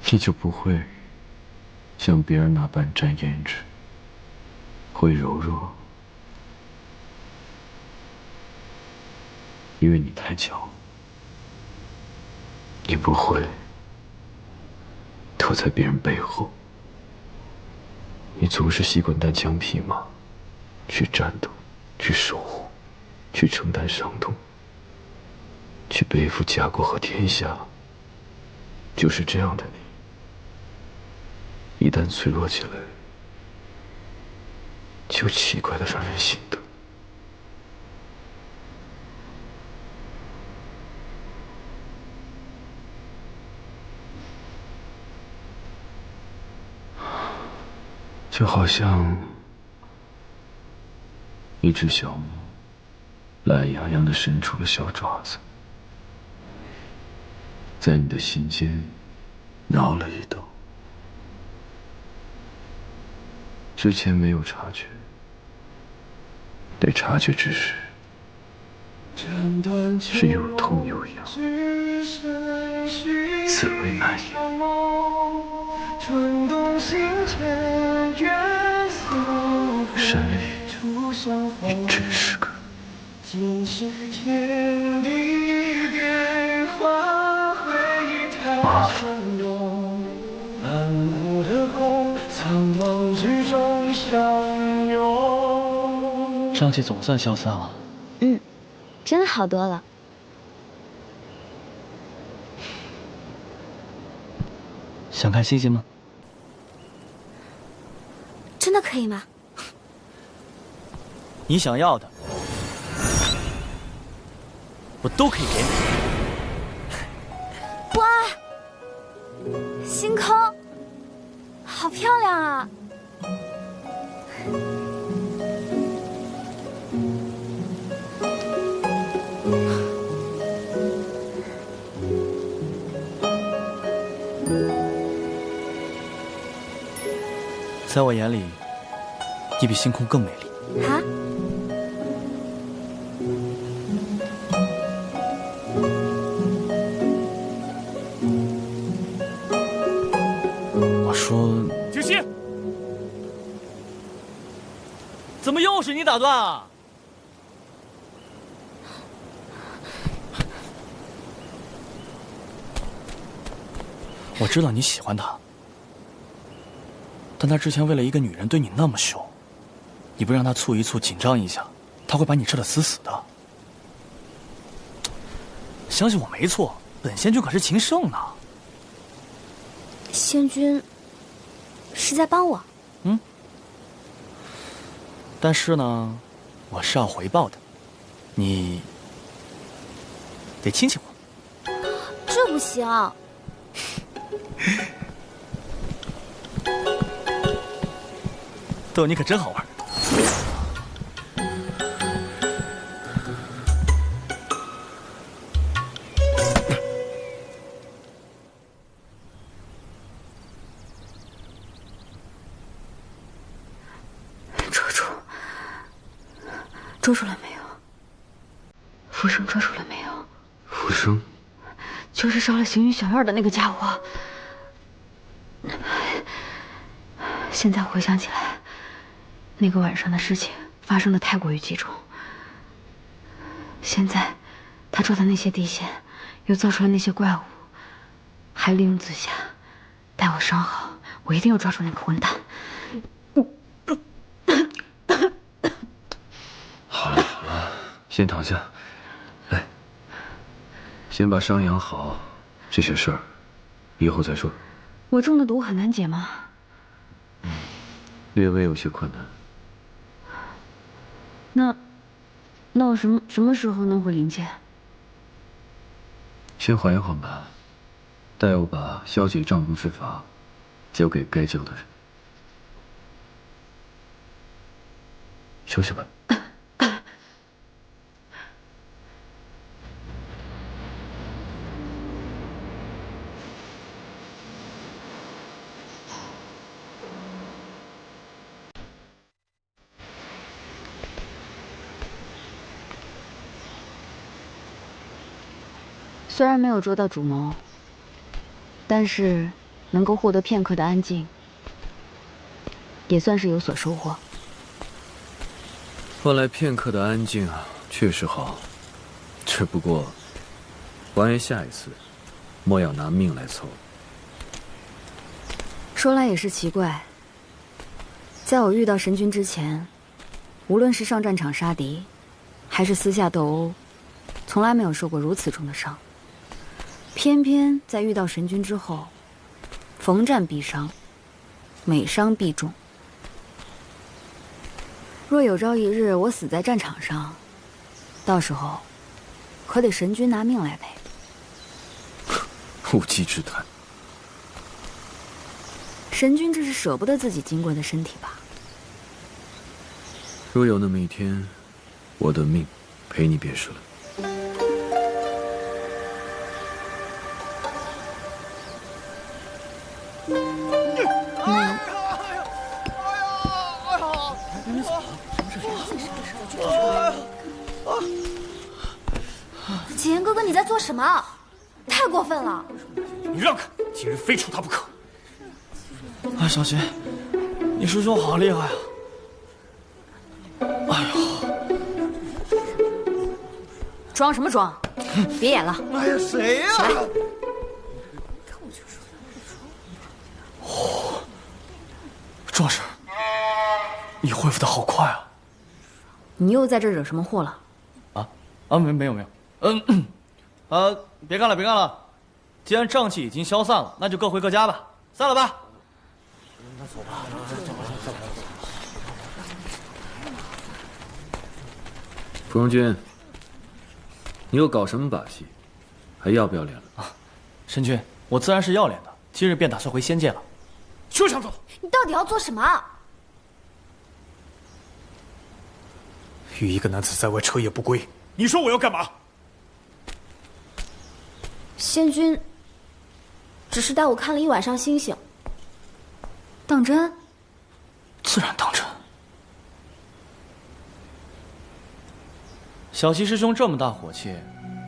你就不会像别人那般沾胭脂，会柔弱，因为你太骄傲。你不会躲在别人背后，你总是习惯单枪匹马去战斗，去守护，去承担伤痛，去背负家国和天下。就是这样的你，一旦脆弱起来，就奇怪的让人心疼。就好像一只小猫懒洋洋地伸出了小爪子，在你的心间挠了一刀。之前没有察觉，得察觉之时，是又痛又痒，滋味难言。沈离，你真是个……
瘴气总算消散了。
真的好多了。
想看星星吗？
真的可以吗？
你想要的，我都可以给你。
哇，星空，好漂亮啊！
在我眼里，你比星空更美丽。
啊？
我说，
景熙，
怎么又是你打断啊？我知道你喜欢他。但他之前为了一个女人对你那么凶，你不让他促一促、紧张一下，他会把你吃得死死的。相信我没错，本仙君可是情圣呢。
仙君是在帮我？
但是呢，我是要回报的，你得亲亲我。
这不行。
逗你可真好玩。
捉住了没有？浮生捉住了没有？
浮生，
就是烧了行云小院的那个家伙。现在回想起来，那个晚上的事情发生的太过于集中。现在，他捉的那些地仙，又造出了那些怪物，还利用紫霞待我伤好，我一定要抓住那个混蛋。
好了好了，先躺下，来，先把伤养好，这些事儿以后再说。
我中的毒很难解吗？
略微有些困难。
那我什么时候能回灵界？
先缓一缓吧，待我把消解障目之法交给该交的人。休息吧。
虽然没有捉到主谋，但是能够获得片刻的安静，也算是有所收获。
换来片刻的安静啊，确实好。只不过，王爷下一次，莫要拿命来凑。
说来也是奇怪，在我遇到神君之前，无论是上战场杀敌，还是私下斗殴，从来没有受过如此重的伤。偏偏在遇到神君之后，逢战必伤，每伤必重。若有朝一日我死在战场上，到时候可得神君拿命来赔。
无稽之谈。
神君这是舍不得自己金贵的身体吧？
若有那么一天，我的命赔你便是了。
启言哥哥，你在做什么？太过分了！
你让开，今日非除他不可。
啊，小琴，你师兄好厉害啊！哎呦，
装什么装？别演了！
哎呀，谁呀？
哦，壮士，你恢复的好快啊！
你又在这惹什么祸了？
没有。别干了，既然瘴气已经消散了，那就各回各家吧，散了吧。那走吧。
芙蓉君，你又搞什么把戏？还要不要脸了？
啊，神君，我自然是要脸的，今日便打算回仙界了。
休想走！
你到底要做什么？
与一个男子在外彻夜不归，你说我要干嘛？
仙君只是带我看了一晚上星星。
当真？
自然当真。小齐师兄这么大火气，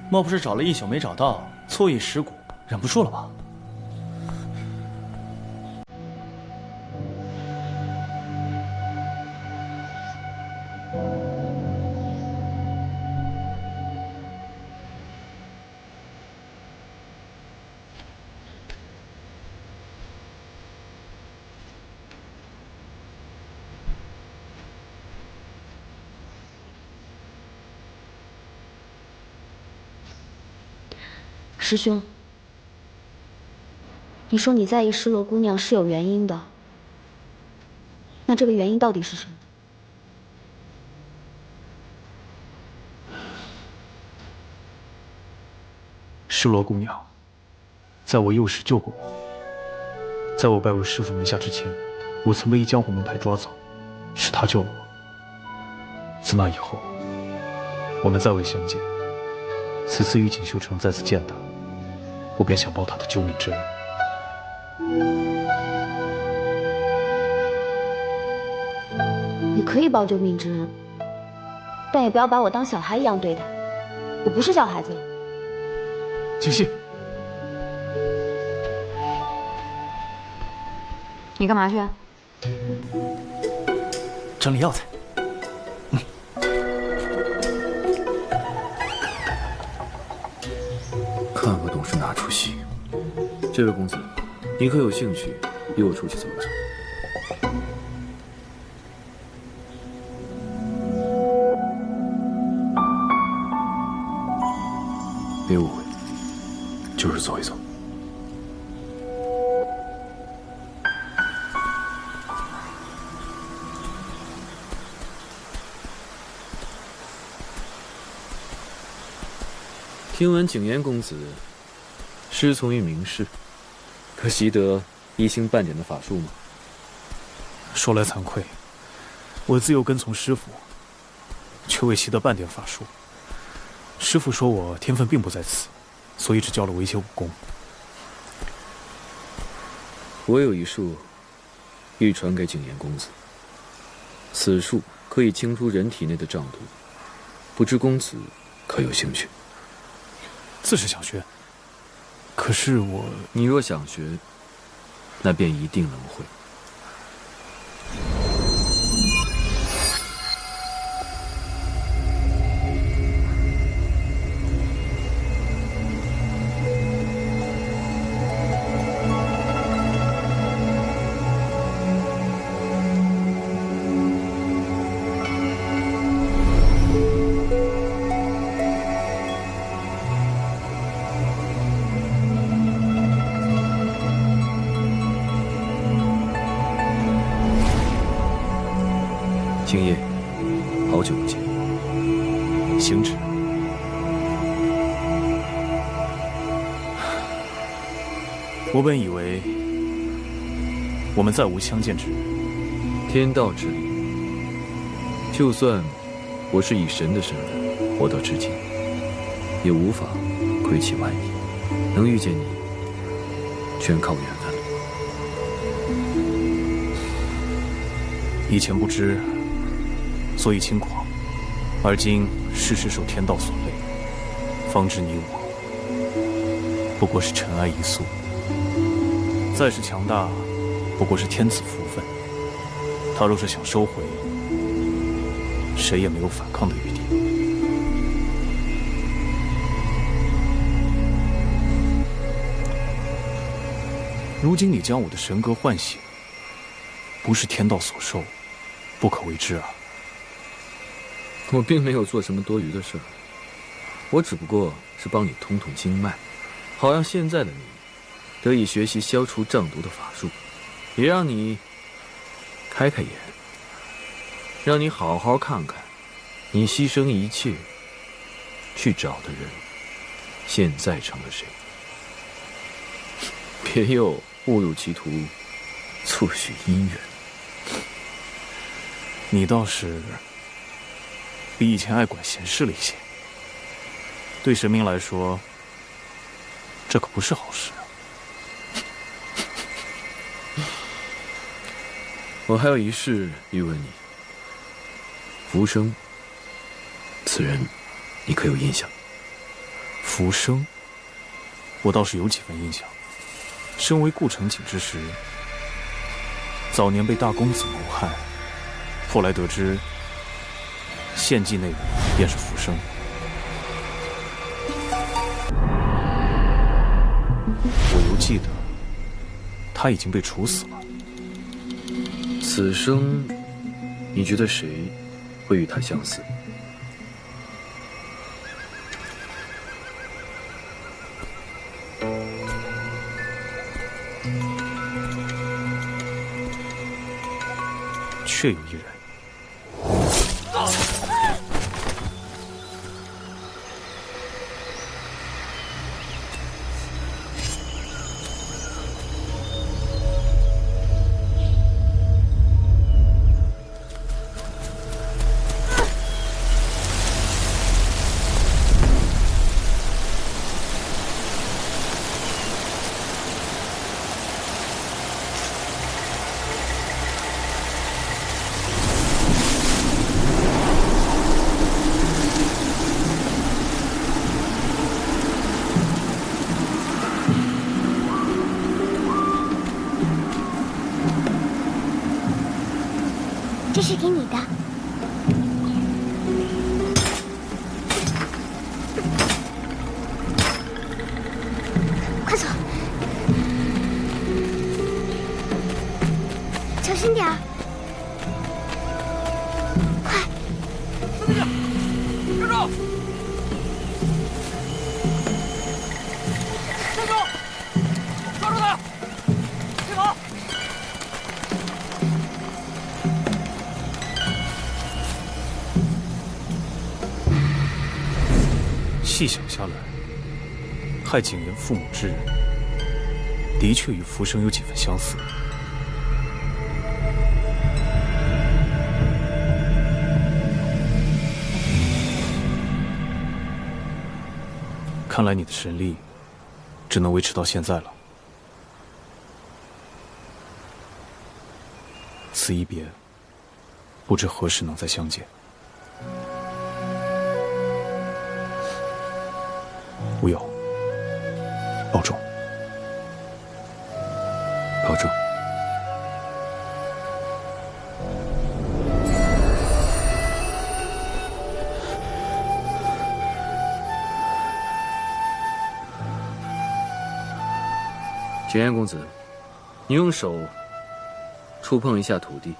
莫不是找了一宿没找到，错意蚀骨，忍不住了吧？
师兄，你说你在意失落姑娘是有原因的，那这个原因到底是什么？
失落姑娘，在我幼时救过我。在我拜入师父门下之前，我曾被一江湖门派抓走，是他救了我。自那以后，我们再未相见。此次与锦绣城再次见他，我便想报他的救命之恩。
你可以报救命之恩，但也不要把我当小孩一样对待。我不是小孩子了。
锦溪，
你干嘛去？
整理药材。
看个懂是哪出戏。这位公子，你可有兴趣与我出去走一走？别误会，就是走一走。听闻景言公子师从于名士，可习得一星半点的法术吗？
说来惭愧，我自幼跟从师傅，却未习得半点法术。师傅说我天分并不在此，所以只教了我一些武功。
我有一术，欲传给景言公子。此术可以清除人体内的瘴毒，不知公子可有兴趣？
自是想学，可是
你若想学，那便一定能会。青叶，好久不见。
行止。我本以为我们再无相见之日。
天道之理，就算我是以神的身份活到至今，也无法亏其万一。能遇见你，全靠缘分了。
以前不知，所以轻狂，而今事事受天道所累，方知你我不过是尘埃一粟。再是强大，不过是天赐福分。他若是想收回，谁也没有反抗的余地。如今你将我的神格唤醒，不是天道所授，不可为之啊。
我并没有做什么多余的事儿，我只不过是帮你通通经脉，好让现在的你得以学习消除瘴毒的法术，也让你开开眼，让你好好看看，你牺牲一切去找的人，现在成了谁。别又误入歧途，错许姻缘。
你倒是比以前爱管闲事了一些。对神明来说，这可不是好事啊。
我还有一事欲问你。浮生，此人，你可有印象？
浮生，我倒是有几分印象。身为顾城景之时，早年被大公子谋害，后来得知献祭那人便是浮生。我犹记得他已经被处死了。
此生，你觉得谁会与他相似？
确有一人。
这是给你的。快走，小心点儿。
细想下来，害景言父母之人，的确与浮生有几分相似。看来你的神力只能维持到现在了。此一别，不知何时能再相见。 无有，保重，
保重。景言公子，你用手触碰一下土地。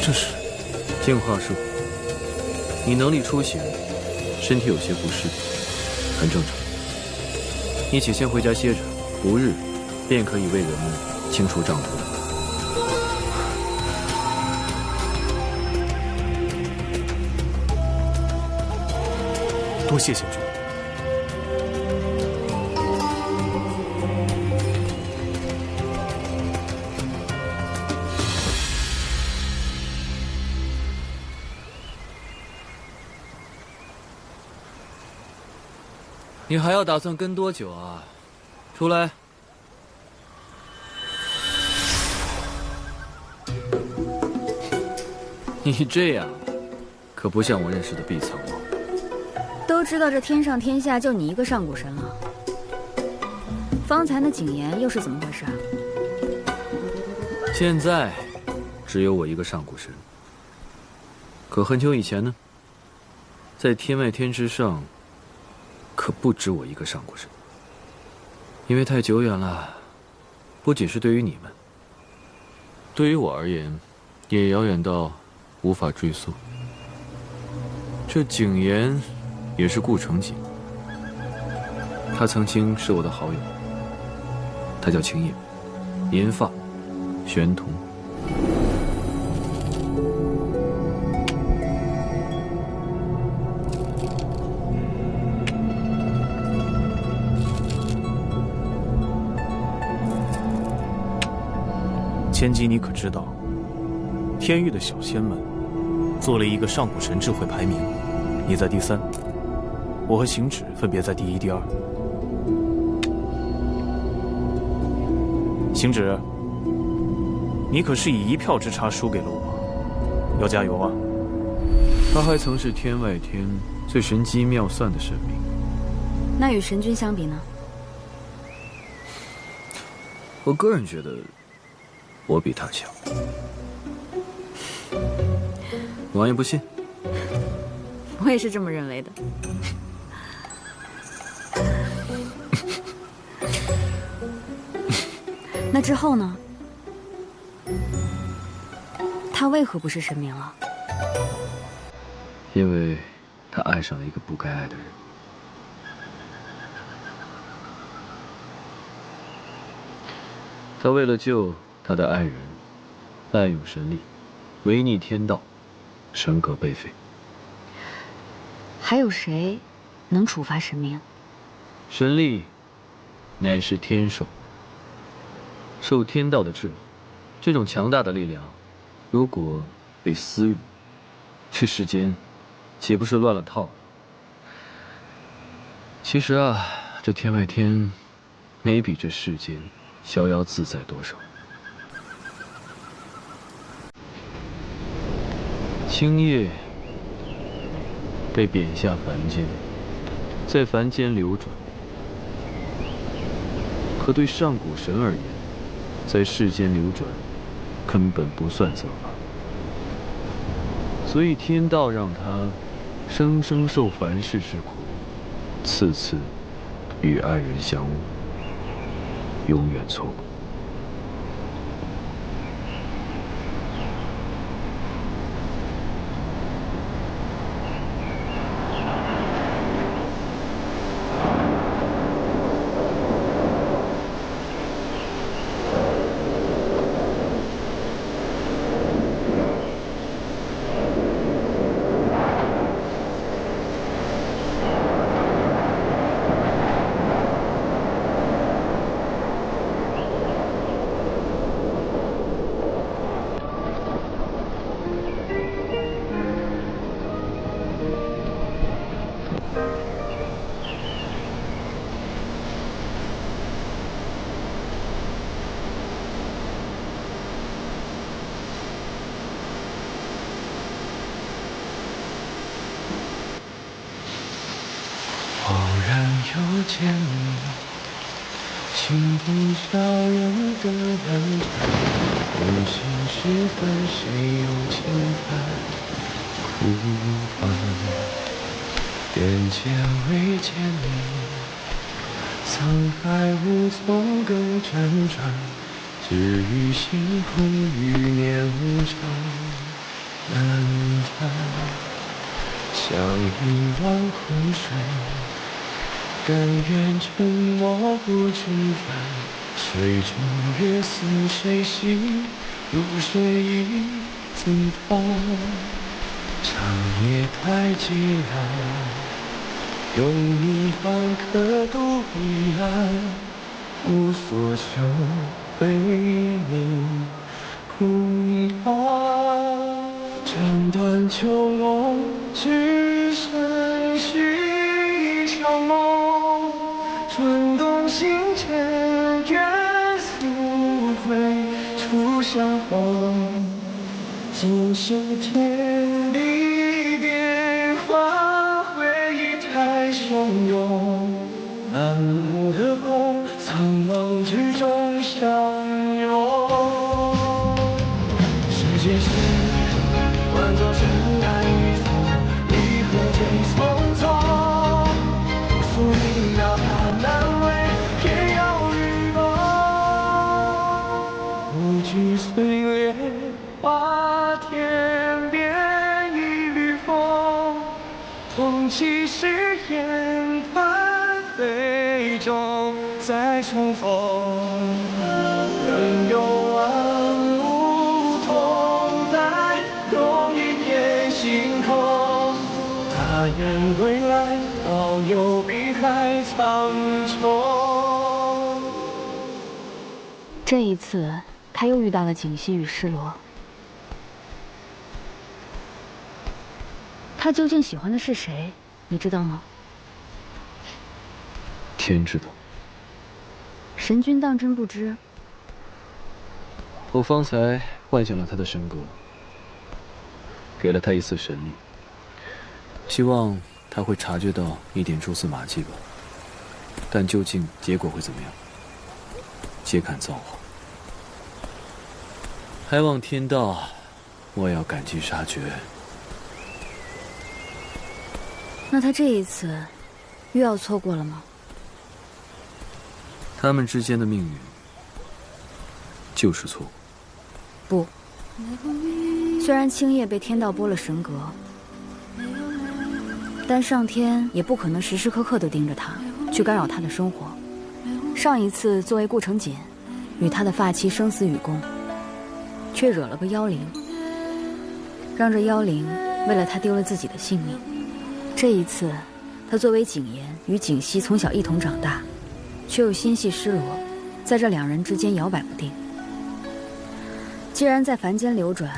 这是
净化术。你能力出血，身体有些不适，很正常。你且先回家歇着，5日便可以为人们清除障毒了。
多谢贤君。
你还要打算跟多久啊？出来！你这样，可不像我认识的碧苍王。
都知道这天上天下就你一个上古神了。方才那景言又是怎么回事啊？
现在，只有我一个上古神。可很久以前呢，在天外天之上。 可不止我一个上古神，因为太久远了，不仅是对于你们，对于我而言，也遥远到无法追溯。这景言也是顾成景，他曾经是我的好友，他叫青叶，银发，玄瞳。
千机，你可知道，天域的小仙们做了一个上古神智慧排名，你在第3，我和行止分别在第1、第2。行止，你可是以1票之差输给了我，要加油啊！
他还曾是天外天最神机妙算的神明，
那与神君相比呢？
我个人觉得。 我比他强，王爷不信？
我也是这么认为的。那之后呢？他为何不是神明了？
因为他爱上了一个不该爱的人。他为了救。 他的爱人滥用神力，违逆天道，神格被废。
还有谁能处罚神明？
神力乃是天授，受天道的制，这种强大的力量，如果被私用，这世间岂不是乱了套了？其实啊，这天外天没比这世间逍遥自在多少。 青叶
被贬下凡间，在凡间流转。可对上古神而言，在世间流转，根本不算什么。所以天道让他生生受凡世之苦，次次与爱人相误，永远错过。又见你，情不小人的人人心时分，谁有情烦苦烦？眼前未见你，沧海无从更辗转，只余心空余念无常难谈。像一汪湖水，甘愿沉默不知返，水中月似谁心，如水一自放。长夜太寂寥，用你方可渡彼岸，无所求，为你苦恼。斩断秋梦，只剩续一场梦。春冬心间，愿溯回初相逢。今世天地变化，回忆太汹涌。满目的梦，苍茫之中相拥。世间事，换作尘埃与风，离合最匆匆。宿命哪怕难为，也要与共。无惧岁月化天边一缕风，风起时烟端杯中再重逢。任由万物同在，容一片星空。他言归来，早有碧海苍穹。
这一次，他又遇到了锦溪与施罗。他究竟喜欢的是谁？你知道吗？
天知道。
神君当真不知？
我方才唤醒了他的神格，给了他一丝神力，
希望他会察觉到一点蛛丝马迹吧。但究竟结果会怎么样，皆看造化。还望天道，莫要赶尽杀绝。
那他这一次又要错过了吗？
他们之间的命运就是错过。
不，虽然青叶被天道剥了神格，但上天也不可能时时刻刻地盯着他，去干扰他的生活。上一次作为顾城锦与他的发妻生死与共，却惹了个妖灵，让这妖灵为了他丢了自己的性命。这一次，他作为景言与景熙从小一同长大，却又心系施罗，在这两人之间摇摆不定。既然在凡间流转，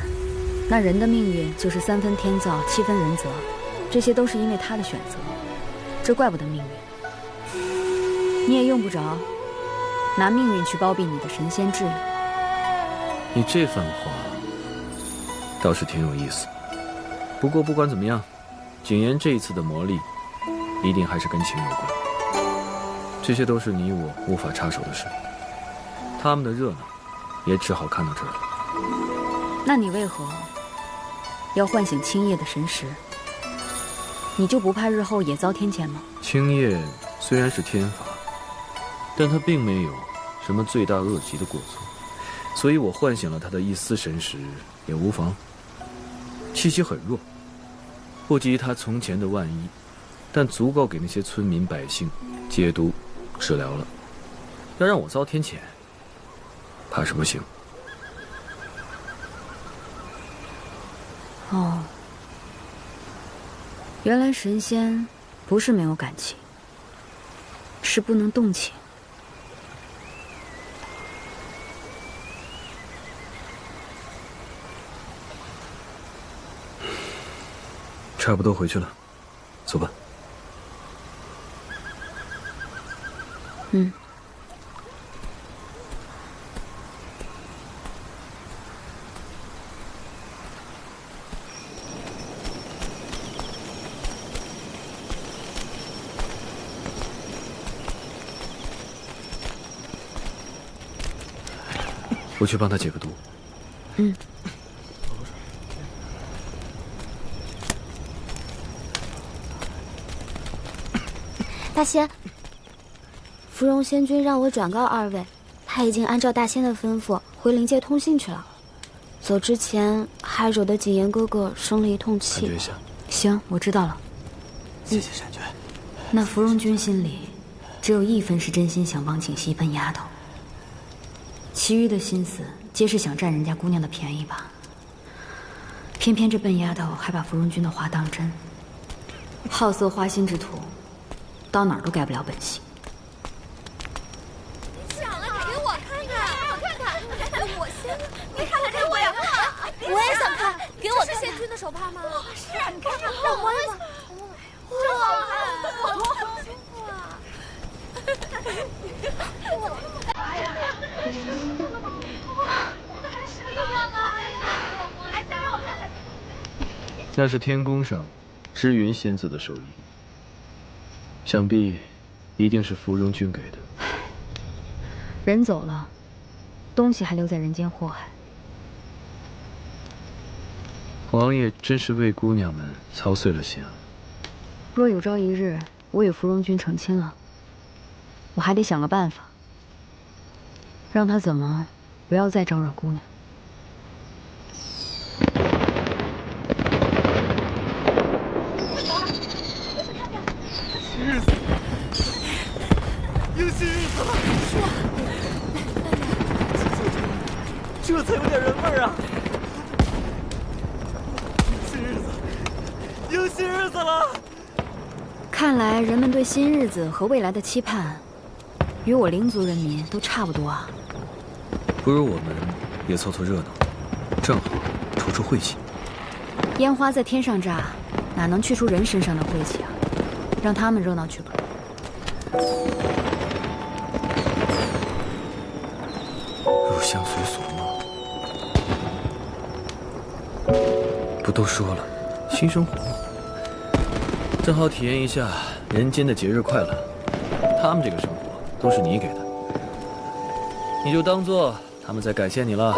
那人的命运就是3分天造7分人责，这些都是因为他的选择，这怪不得命运。你也用不着拿命运去包庇你的神仙挚友。
你这番话倒是挺有意思。不过不管怎么样，谨言这一次的魔力，一定还是跟情有关。这些都是你我无法插手的事，他们的热闹，也只好看到这儿了。
那你为何要唤醒青叶的神识？你就不怕日后也遭天谴吗？
青叶虽然是天法，但他并没有什么罪大恶极的过错，所以我唤醒了他的一丝神识也无妨。气息很弱，不及他从前的万一，但足够给那些村民百姓解毒治疗了。要让我遭天谴，怕是不行。
哦，原来神仙不是没有感情，是不能动情。
差不多回去了，走吧。
嗯。
我去帮他解个毒。
嗯。
大仙，芙蓉仙君让我转告二位，他已经按照大仙的吩咐回灵界通信去了。走之前还惹得谨言哥哥生了一通气。
感觉一下。
行，我知道了。
谢谢山君。
那芙蓉君心里只有一分是真心想帮锦溪笨丫头，其余的心思皆是想占人家姑娘的便宜吧。偏偏这笨丫头还把芙蓉君的话当真，好色花心之徒，到哪儿都改不了本性。
你抢了，给我看看，我看看，我先，你看看这我呀，我也想看，给我看。这是仙君的手帕吗？是啊，你看看，让我摸一摸。真好看，好舒服啊！
那是天宫上织云仙子的手艺，想必一定是芙蓉君给的。
人走了，东西还留在人间祸害。
王爷真是为姑娘们操碎了心啊！
若有朝一日我与芙蓉君成亲了，我还得想个办法，让他怎么不要再招惹姑娘。
日子，迎新日子了！说，这才有点人味儿啊！迎新日子了！
看来人们对新日子和未来的期盼，与我灵族人民都差不多啊。
不如我们也凑凑热闹，正好出出晦气。
烟花在天上炸，哪能去除人身上的晦气啊？让他们热闹去吧。
入乡随俗吗？不都说了，新生活嘛，正好体验一下人间的节日快乐。他们这个生活都是你给的，你就当做他们在感谢你了。